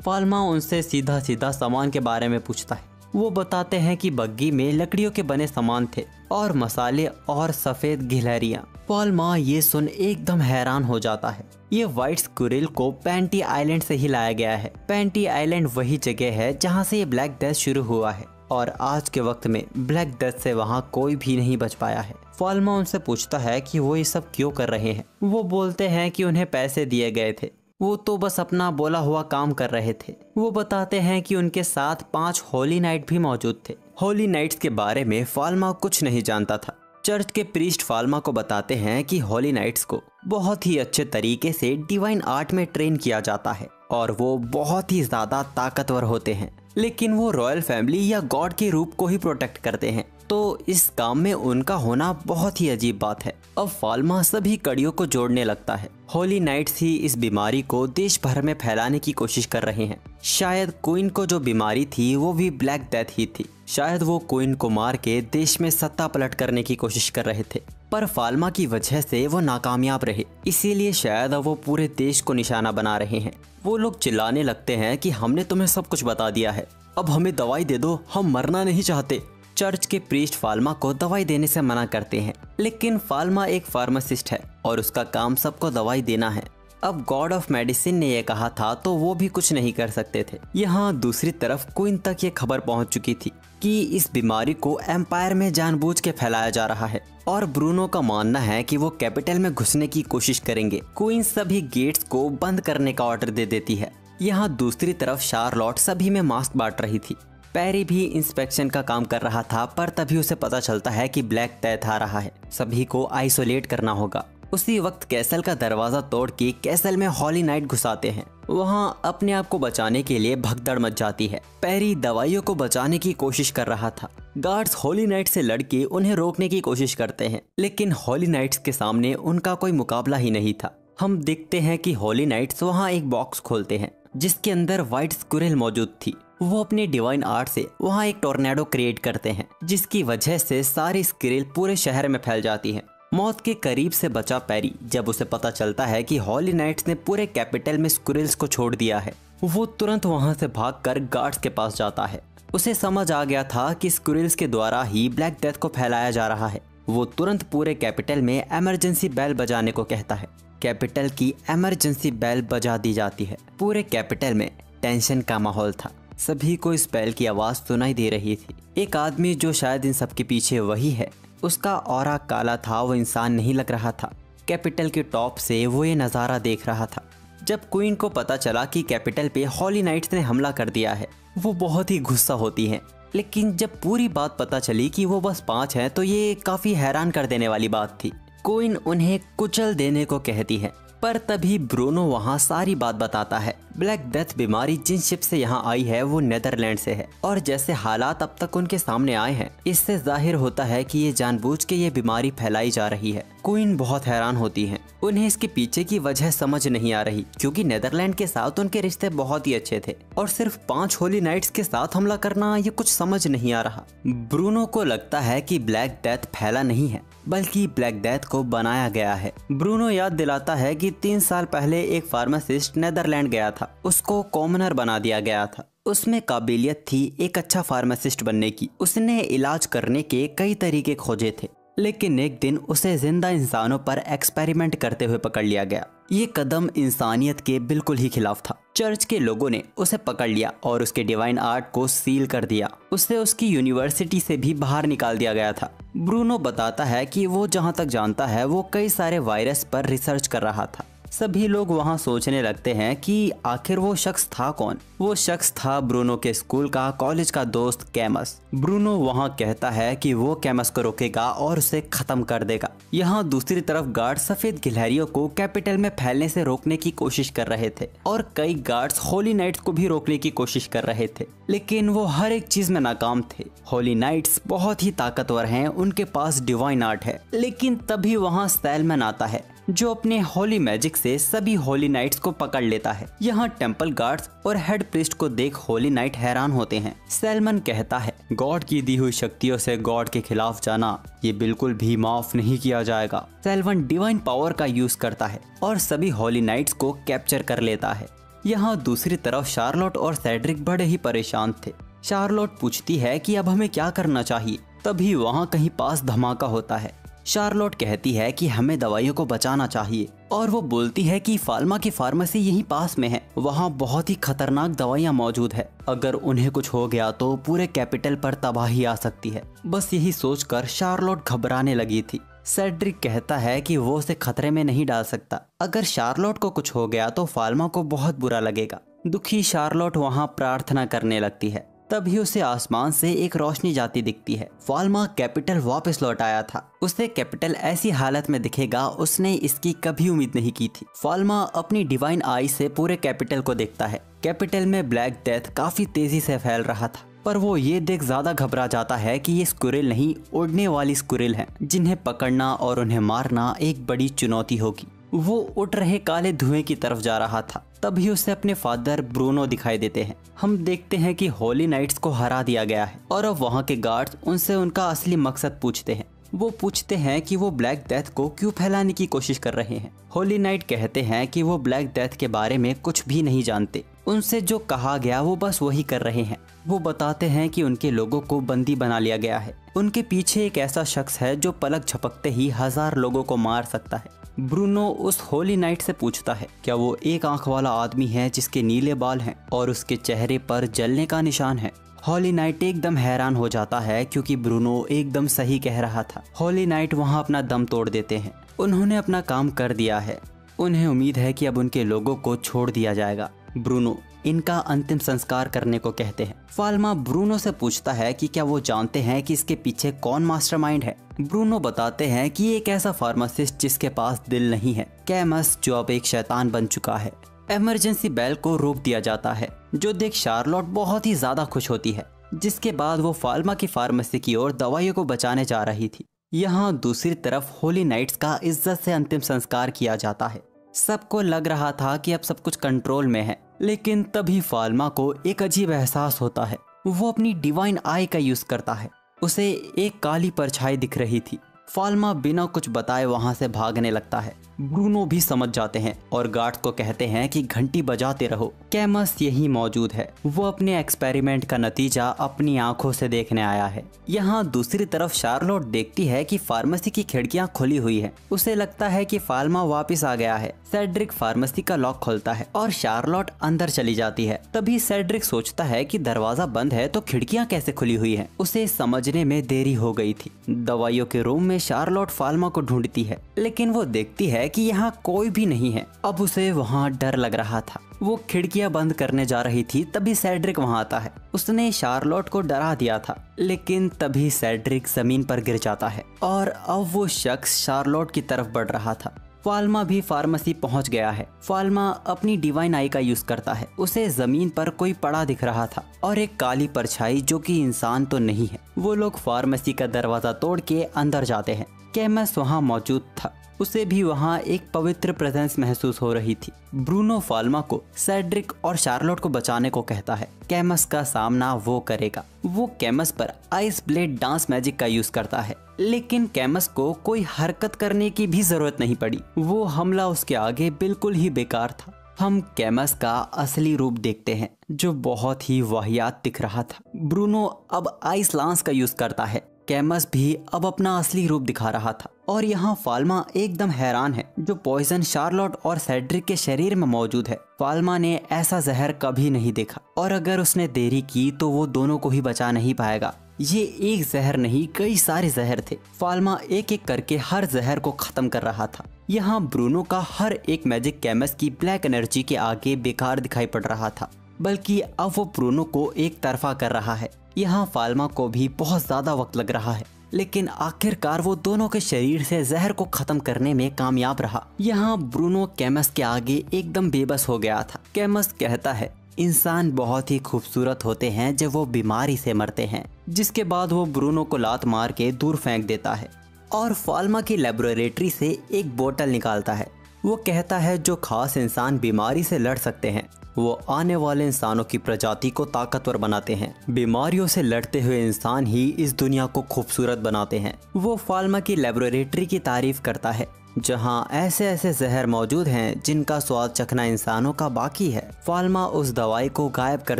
S1: फाल्मा उनसे सीधा सीधा सामान के बारे में पूछता है। वो बताते हैं कि बग्गी में लकड़ियों के बने सामान थे और मसाले और सफेद गिलहरियां। फाल्मा ये सुन एकदम हैरान हो जाता है। ये व्हाइट स्क्विरल को पैंटी आइलैंड से ही लाया गया है। पैंटी आइलैंड वही जगह है जहाँ से ये ब्लैक डेथ शुरू हुआ है और आज के वक्त में ब्लैक डेथ से वहाँ कोई भी नहीं बच पाया है। फाल्मा उनसे पूछता है कि वो ये सब क्यों कर रहे हैं। वो बोलते हैं कि उन्हें पैसे दिए गए थे, वो तो बस अपना बोला हुआ काम कर रहे थे। वो बताते हैं कि उनके साथ 5 होली नाइट भी मौजूद थे। होली नाइट्स के बारे में फाल्मा कुछ नहीं जानता था। चर्च के प्रीस्ट फाल्मा को बताते हैं कि होली नाइट्स को बहुत ही अच्छे तरीके से डिवाइन आर्ट में ट्रेन किया जाता है और वो बहुत ही ज्यादा ताकतवर होते हैं, लेकिन वो रॉयल फैमिली या गॉड के रूप को ही प्रोटेक्ट करते हैं, तो इस काम में उनका होना बहुत ही अजीब बात है। अब फाल्मा सभी कड़ियों को जोड़ने लगता है। होली नाइट्स ही इस बीमारी को देश भर में फैलाने की कोशिश कर रहे हैं। शायद क्वीन को जो बीमारी थी वो भी ब्लैक डेथ ही थी। शायद वो क्वीन को मार के देश में सत्ता पलट करने की कोशिश कर रहे थे, पर फाल्मा की वजह से वो नाकामयाब रहे, इसीलिए शायद वो पूरे देश को निशाना बना रहे हैं। वो लोग चिल्लाने लगते हैं कि हमने तुम्हें सब कुछ बता दिया है, अब हमें दवाई दे दो, हम मरना नहीं चाहते। चर्च के प्रीस्ट फाल्मा को दवाई देने से मना करते हैं, लेकिन फाल्मा एक फार्मासिस्ट है और उसका काम सबको दवाई देना है। अब गॉड ऑफ मेडिसिन ने यह कहा था तो वो भी कुछ नहीं कर सकते थे। यहाँ दूसरी तरफ क्वीन तक ये खबर पहुँच चुकी थी कि इस बीमारी को एम्पायर में जानबूझ के फैलाया जा रहा है और ब्रूनो का मानना है कि वो कैपिटल में घुसने की कोशिश करेंगे। क्वीन सभी गेट्स को बंद करने का ऑर्डर दे देती है। यहाँ दूसरी तरफ शार्लॉट सभी में मास्क बांट रही थी। पैरी भी इंस्पेक्शन का काम कर रहा था, पर तभी उसे पता चलता है कि ब्लैक डेथ आ रहा है, सभी को आइसोलेट करना होगा। उसी वक्त कैसल का दरवाजा तोड़ के कैसल में हॉली नाइट घुसाते हैं। वहाँ अपने आप को बचाने के लिए भगदड़ मच जाती है। पैरी दवाइयों को बचाने की कोशिश कर रहा था। गार्ड्स हॉली नाइट से लड़के उन्हें रोकने की कोशिश करते हैं, लेकिन हॉली नाइट्स के सामने उनका कोई मुकाबला ही नहीं था। हम देखते हैं कि हॉली नाइट्स वहाँ एक बॉक्स खोलते हैं जिसके अंदर व्हाइट स्क्विरल मौजूद थी। वो अपने डिवाइन आर्ट से वहाँ एक टोर्नेडो क्रिएट करते हैं, जिसकी वजह से सारी स्क्विरल पूरे शहर में फैल जाती है। मौत के करीब से बचा पैरी जब उसे पता चलता है कि हॉली नाइट्स ने पूरे कैपिटल में स्क्विरल्स को छोड़ दिया है, वो तुरंत वहाँ से भागकर गार्ड्स के पास जाता है। उसे समझ आ गया था कि स्क्विरल्स के द्वारा ही ब्लैक डेथ को फैलाया जा रहा है। वो तुरंत पूरे कैपिटल में इमरजेंसी बेल बजाने को कहता है। कैपिटल की इमरजेंसी बेल बजा दी जाती है। पूरे कैपिटल में टेंशन का माहौल था। सभी को इस बेल की आवाज़ सुनाई दे रही थी। एक आदमी जो शायद इन सब के पीछे वही है, उसका ऑरा काला था, वो इंसान नहीं लग रहा था। कैपिटल के टॉप से वो ये नज़ारा देख रहा था। जब क्वीन को पता चला कि कैपिटल पे हॉली नाइट्स ने हमला कर दिया है, वो बहुत ही गुस्सा होती है। लेकिन जब पूरी बात पता चली कि वो बस 5 हैं, तो ये काफ़ी हैरान कर देने वाली बात थी। क्वीन उन्हें कुचल देने को कहती है, पर तभी ब्रूनो वहाँ सारी बात बताता है। ब्लैक डेथ बीमारी जिन शिप से यहाँ आई है वो नेदरलैंड से है, और जैसे हालात अब तक उनके सामने आए हैं, इससे जाहिर होता है कि ये जानबूझ के ये बीमारी फैलाई जा रही है। क्वीन बहुत हैरान होती हैं। उन्हें इसके पीछे की वजह समझ नहीं आ रही, क्योंकि नेदरलैंड के साथ उनके रिश्ते बहुत ही अच्छे थे और सिर्फ 5 होली नाइट्स के साथ हमला करना ये कुछ समझ नहीं आ रहा। ब्रूनो को लगता है कि ब्लैक डेथ फैला नहीं है, बल्कि ब्लैक डेथ को बनाया गया है। ब्रूनो याद दिलाता है कि 3 साल पहले एक फार्मासिस्ट नेदरलैंड गया था, उसको कॉमनर बना दिया गया था। उसमें काबिलियत थी एक अच्छा फार्मासिस्ट बनने की। उसने इलाज करने के कई तरीके खोजे थे, लेकिन एक दिन उसे जिंदा इंसानों पर एक्सपेरिमेंट करते हुए पकड़ लिया गया। ये कदम इंसानियत के बिल्कुल ही खिलाफ था। चर्च के लोगों ने उसे पकड़ लिया और उसके डिवाइन आर्ट को सील कर दिया। उसे उसकी यूनिवर्सिटी से भी बाहर निकाल दिया गया था। ब्रूनो बताता है कि वो जहाँ तक जानता है वो कई सारे वायरस पर रिसर्च कर रहा था। सभी लोग वहाँ सोचने लगते हैं कि आखिर वो शख्स था कौन। वो शख्स था ब्रूनो के स्कूल का कॉलेज का दोस्त कैमस। ब्रूनो वहाँ कहता है कि वो कैमस को रोकेगा और उसे खत्म कर देगा। यहाँ दूसरी तरफ गार्ड सफेद गिलहरियों को कैपिटल में फैलने से रोकने की कोशिश कर रहे थे और कई गार्ड्स होली नाइट्स को भी रोकने की कोशिश कर रहे थे, लेकिन वो हर एक चीज में नाकाम थे। होली नाइट्स बहुत ही ताकतवर हैं, उनके पास डिवाइन आर्ट है। लेकिन तभी वहाँ सैलमन आता है जो अपने होली मैजिक से सभी होली नाइट्स को पकड़ लेता है। यहाँ टेम्पल गार्ड्स और हेड प्रीस्ट को देख होली नाइट हैरान होते हैं। सैलमन कहता है, गॉड की दी हुई शक्तियों से गॉड के खिलाफ जाना ये बिल्कुल भी माफ नहीं किया जाएगा। सैलमन डिवाइन पावर का यूज करता है और सभी होली नाइट्स को कैप्चर कर लेता है। यहाँ दूसरी तरफ शार्लोट और सेड्रिक बड़े ही परेशान थे। शार्लोट पूछती है कि अब हमें क्या करना चाहिए। तभी वहाँ कहीं पास धमाका होता है। शार्लोट कहती है कि हमें दवाइयों को बचाना चाहिए और वो बोलती है कि फाल्मा की फार्मेसी यहीं पास में है, वहाँ बहुत ही खतरनाक दवाइयाँ मौजूद है। अगर उन्हें कुछ हो गया तो पूरे कैपिटल पर तबाही आ सकती है। बस यही सोचकर शार्लोट घबराने लगी थी। सेड्रिक कहता है कि वो उसे खतरे में नहीं डाल सकता। अगर शार्लोट को कुछ हो गया तो फाल्मा को बहुत बुरा लगेगा। दुखी शार्लोट वहाँ प्रार्थना करने लगती है। तभी उसे आसमान से एक रोशनी जाती दिखती है। फाल्मा कैपिटल वापस लौट आया था। उसे कैपिटल ऐसी हालत में दिखेगा उसने इसकी कभी उम्मीद नहीं की थी। फाल्मा अपनी डिवाइन आई से पूरे कैपिटल को देखता है। कैपिटल में ब्लैक डेथ काफी तेजी से फैल रहा था, पर वो ये देख ज्यादा घबरा जाता है कि ये स्क्विरल नहीं, उड़ने वाली स्क्विरल हैं, जिन्हें पकड़ना और उन्हें मारना एक बड़ी चुनौती होगी। वो उड़ रहे काले धुएं की तरफ जा रहा था। तभी उसे अपने फादर ब्रूनो दिखाई देते हैं। हम देखते हैं कि होली नाइट्स को हरा दिया गया है और अब वहाँ के गार्ड्स उनसे उनका असली मकसद पूछते हैं। वो पूछते हैं कि वो ब्लैक डेथ को क्यों फैलाने की कोशिश कर रहे हैं। होली नाइट कहते हैं कि वो ब्लैक डेथ के बारे में कुछ भी नहीं जानते। उनसे जो कहा गया वो बस वही कर रहे हैं। वो बताते हैं कि उनके लोगों को बंदी बना लिया गया है। उनके पीछे एक ऐसा शख्स है जो पलक झपकते ही 1000 लोगों को मार सकता है। ब्रूनो उस होली नाइट से पूछता है, क्या वो एक आंख वाला आदमी है जिसके नीले बाल हैं और उसके चेहरे पर जलने का निशान है। होली नाइट एकदम हैरान हो जाता है क्योंकि ब्रूनो एकदम सही कह रहा था। होली नाइट वहाँ अपना दम तोड़ देते हैं। उन्होंने अपना काम कर दिया है। उन्हें उम्मीद है कि अब उनके लोगों को छोड़ दिया जाएगा। ब्रूनो इनका अंतिम संस्कार करने को कहते हैं। फाल्मा ब्रूनो से पूछता है कि क्या वो जानते हैं कि इसके पीछे कौन मास्टरमाइंड है। ब्रूनो बताते हैं कि एक ऐसा फार्मासिस्ट जिसके पास दिल नहीं है, कैमस, जो अब एक शैतान बन चुका है। इमरजेंसी बेल को रोक दिया जाता है, जो देख शार्लोट बहुत ही ज्यादा खुश होती है। जिसके बाद वो फाल्मा की फार्मेसी की ओर दवाइयों को बचाने जा रही थी। यहाँ दूसरी तरफ होली नाइट्स का इज्जत से अंतिम संस्कार किया जाता है। सबको लग रहा था कि अब सब कुछ कंट्रोल में है, लेकिन तभी फाल्मा को एक अजीब एहसास होता है। वो अपनी डिवाइन आई का यूज करता है। उसे एक काली परछाई दिख रही थी। फाल्मा बिना कुछ बताए वहां से भागने लगता है। ब्रूनो भी समझ जाते हैं और गार्ड्स को कहते हैं कि घंटी बजाते रहो, कैमस यहीं मौजूद है। वो अपने एक्सपेरिमेंट का नतीजा अपनी आंखों से देखने आया है। यहाँ दूसरी तरफ शार्लोट देखती है कि फार्मेसी की खिड़कियां खुली हुई हैं। उसे लगता है कि फाल्मा वापस आ गया है। सेड्रिक फार्मेसी का लॉक खोलता है और शार्लोट अंदर चली जाती है। तभी सेड्रिक सोचता है कि दरवाजा बंद है तो खिड़कियां कैसे खुली हुई हैं। उसे समझने में देरी हो गई थी। दवाइयों के रूम में शार्लोट फाल्मा को ढूंढती है, लेकिन वो देखती है कि यहाँ कोई भी नहीं है। अब उसे वहाँ डर लग रहा था। वो खिड़कियां बंद करने जा रही थी, तभी सेड्रिक वहाँ आता है। उसने शार्लोट को डरा दिया था, लेकिन तभी सेड्रिक जमीन पर गिर जाता है और अब वो शख्स शार्लोट की तरफ बढ़ रहा था। फाल्मा भी फार्मेसी पहुंच गया है। फाल्मा अपनी डिवाइन आई का यूज करता है। उसे जमीन पर कोई पड़ा दिख रहा था और एक काली परछाई जो कि इंसान तो नहीं है। वो लोग फार्मेसी का दरवाजा तोड़ के अंदर जाते हैं। कैमस वहाँ मौजूद था। उसे भी वहाँ एक पवित्र प्रेजेंस महसूस हो रही थी। ब्रूनो फाल्मा को सेड्रिक और शार्लोट को बचाने को कहता है। कैमस का सामना वो करेगा। वो कैमस पर आइस ब्लेड डांस मैजिक का यूज करता है, लेकिन कैमस को कोई हरकत करने की भी जरूरत नहीं पड़ी। वो हमला उसके आगे बिल्कुल ही बेकार था। हम कैमस का असली रूप देखते हैं, जो बहुत ही वाहियात दिख रहा था। ब्रूनो अब आइस लांस का यूज करता है। कैमस भी अब अपना असली रूप दिखा रहा था और यहाँ फाल्मा एकदम हैरान है। जो पॉइजन शार्लोट और सेड्रिक के शरीर में मौजूद है, फाल्मा ने ऐसा जहर कभी नहीं देखा और अगर उसने देरी की तो वो दोनों को ही बचा नहीं पाएगा। ये एक जहर नहीं, कई सारे जहर थे। फाल्मा एक एक करके हर जहर को खत्म कर रहा था। यहाँ ब्रूनो का हर एक मैजिक कैमस की ब्लैक एनर्जी के आगे बेकार दिखाई पड़ रहा था, बल्कि अब वो ब्रूनो को एक तरफा कर रहा है। यहाँ फाल्मा को भी बहुत ज्यादा वक्त लग रहा है, लेकिन आखिरकार वो दोनों के शरीर से जहर को खत्म करने में कामयाब रहा। यहाँ ब्रूनो कैमस के आगे एकदम बेबस हो गया था। कैमस कहता है, इंसान बहुत ही खूबसूरत होते हैं जब वो बीमारी से मरते हैं। जिसके बाद वो ब्रूनो को लात मार के दूर फेंक देता है और फाल्मा की लेबोरेटरी से एक बोतल निकालता है। वो कहता है जो खास इंसान बीमारी से लड़ सकते हैं वो आने वाले इंसानों की प्रजाति को ताकतवर बनाते हैं। बीमारियों से लड़ते हुए इंसान ही इस दुनिया को खूबसूरत बनाते हैं। वो फाल्मा की लेबोरेटरी की तारीफ करता है जहाँ ऐसे ऐसे जहर मौजूद हैं जिनका स्वाद चखना इंसानों का बाकी है। फाल्मा उस दवाई को गायब कर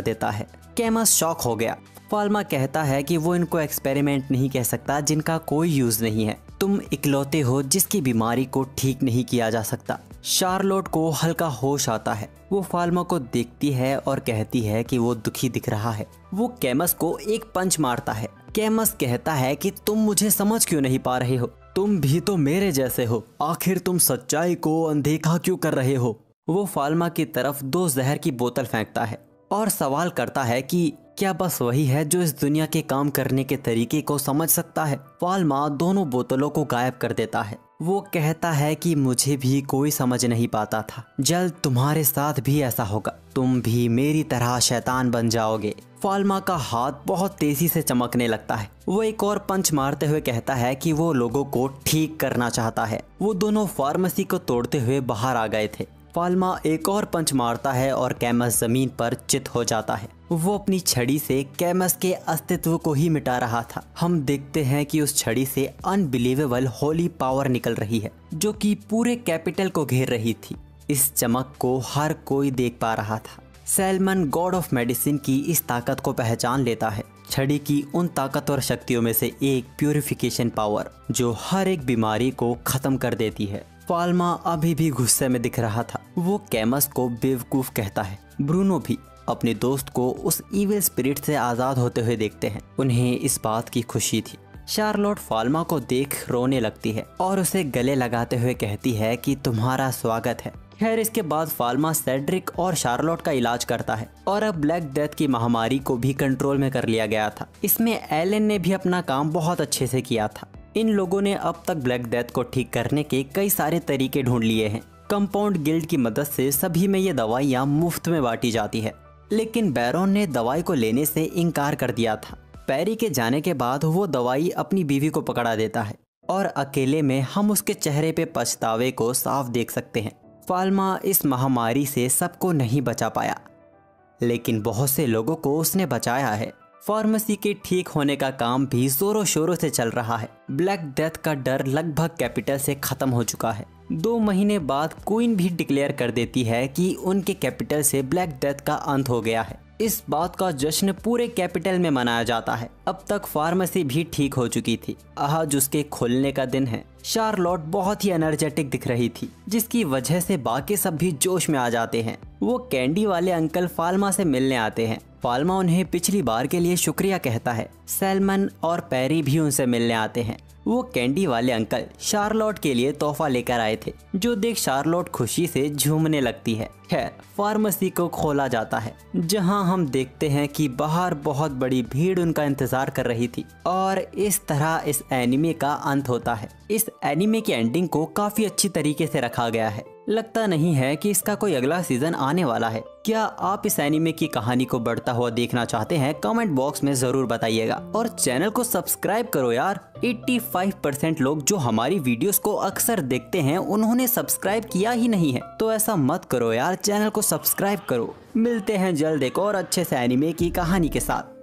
S1: देता है। कैमस शॉक हो गया। फाल्मा कहता है कि वो इनको एक्सपेरिमेंट नहीं कह सकता जिनका कोई यूज नहीं है। तुम इकलौते हो जिसकी बीमारी को ठीक नहीं किया जा सकता। शार्लोट को हल्का होश आता है। वो फाल्मा को देखती है और कहती है कि वो दुखी दिख रहा है। वो कैमस को एक पंच मारता है। कैमस कहता है कि तुम मुझे समझ क्यों नहीं पा रहे हो, तुम भी तो मेरे जैसे हो, आखिर तुम सच्चाई को अनदेखा क्यों कर रहे हो। वो फाल्मा की तरफ 2 जहर की बोतल फेंकता है और सवाल करता है कि क्या बस वही है जो इस दुनिया के काम करने के तरीके को समझ सकता है। फाल्मा दोनों बोतलों को गायब कर देता है। वो कहता है कि मुझे भी कोई समझ नहीं पाता था, जल्द तुम्हारे साथ भी ऐसा होगा, तुम भी मेरी तरह शैतान बन जाओगे। फाल्मा का हाथ बहुत तेजी से चमकने लगता है। वो एक और पंच मारते हुए कहता है कि वो लोगों को ठीक करना चाहता है। वो दोनों फार्मेसी को तोड़ते हुए बाहर आ गए थे। फाल्मा एक और पंच मारता है और कैमस जमीन पर चित हो जाता है। वो अपनी छड़ी से कैमस के अस्तित्व को ही मिटा रहा था। हम देखते हैं कि उस छड़ी से अनबिलीवेबल होली पावर निकल रही है जो कि पूरे कैपिटल को घेर रही थी। इस चमक को हर कोई देख पा रहा था। सैलमन गॉड ऑफ मेडिसिन की इस ताकत को पहचान लेता है। छड़ी की उन ताकतवर शक्तियों में से एक प्यूरिफिकेशन पावर जो हर एक बीमारी को खत्म कर देती है। फाल्मा अभी भी गुस्से में दिख रहा था। वो कैमस को बेवकूफ कहता है। ब्रूनो भी अपने दोस्त को उस इविल स्पिरिट से आज़ाद होते हुए देखते हैं। उन्हें इस बात की खुशी थी। शार्लोट फाल्मा को देख रोने लगती है और उसे गले लगाते हुए कहती है कि तुम्हारा स्वागत है। खैर इसके बाद फाल्मा सेड्रिक और शार्लोट का इलाज करता है और अब ब्लैक डेथ की महामारी को भी कंट्रोल में कर लिया गया था। इसमें एलन ने भी अपना काम बहुत अच्छे से किया था। इन लोगों ने अब तक ब्लैक डेथ को ठीक करने के कई सारे तरीके ढूंढ लिए हैं। कंपाउंड गिल्ड की मदद से सभी में ये दवाइयाँ मुफ्त में बांटी जाती है, लेकिन बैरोन ने दवाई को लेने से इनकार कर दिया था। पैरी के जाने के बाद वो दवाई अपनी बीवी को पकड़ा देता है और अकेले में हम उसके चेहरे पे पछतावे को साफ देख सकते हैं। फाल्मा इस महामारी से सबको नहीं बचा पाया, लेकिन बहुत से लोगों को उसने बचाया है। फार्मेसी के ठीक होने का काम भी जोरों शोरों से चल रहा है। ब्लैक डेथ का डर लगभग कैपिटल से खत्म हो चुका है। 2 महीने बाद क्वीन भी डिक्लेयर कर देती है कि उनके कैपिटल से ब्लैक डेथ का अंत हो गया है। इस बात का जश्न पूरे कैपिटल में मनाया जाता है। अब तक फार्मेसी भी ठीक हो चुकी थी। आज उसके खुलने का दिन है। शार्लोट बहुत ही एनर्जेटिक दिख रही थी, जिसकी वजह से बाकी सब भी जोश में आ जाते हैं। वो कैंडी वाले अंकल फाल्मा से मिलने आते हैं। फाल्मा उन्हें पिछली बार के लिए शुक्रिया कहता है। सैलमन और पैरी भी उनसे मिलने आते हैं। वो कैंडी वाले अंकल शार्लोट के लिए तोहफा लेकर आए थे, जो देख शार्लोट खुशी से झूमने लगती है। खैर फार्मेसी को खोला जाता है, जहां हम देखते हैं कि बाहर बहुत बड़ी भीड़ उनका इंतजार कर रही थी और इस तरह इस एनिमे का अंत होता है। इस एनिमे की एंडिंग को काफी अच्छी तरीके से रखा गया है। लगता नहीं है कि इसका कोई अगला सीजन आने वाला है। क्या आप इस एनिमे की कहानी को बढ़ता हुआ देखना चाहते हैं? कमेंट बॉक्स में जरूर बताइएगा और चैनल को सब्सक्राइब करो यार। 85% लोग जो हमारी वीडियोस को अक्सर देखते हैं उन्होंने सब्सक्राइब किया ही नहीं है, तो ऐसा मत करो यार, चैनल को सब्सक्राइब करो। मिलते हैं जल्द एक और अच्छे से एनिमे की कहानी के साथ।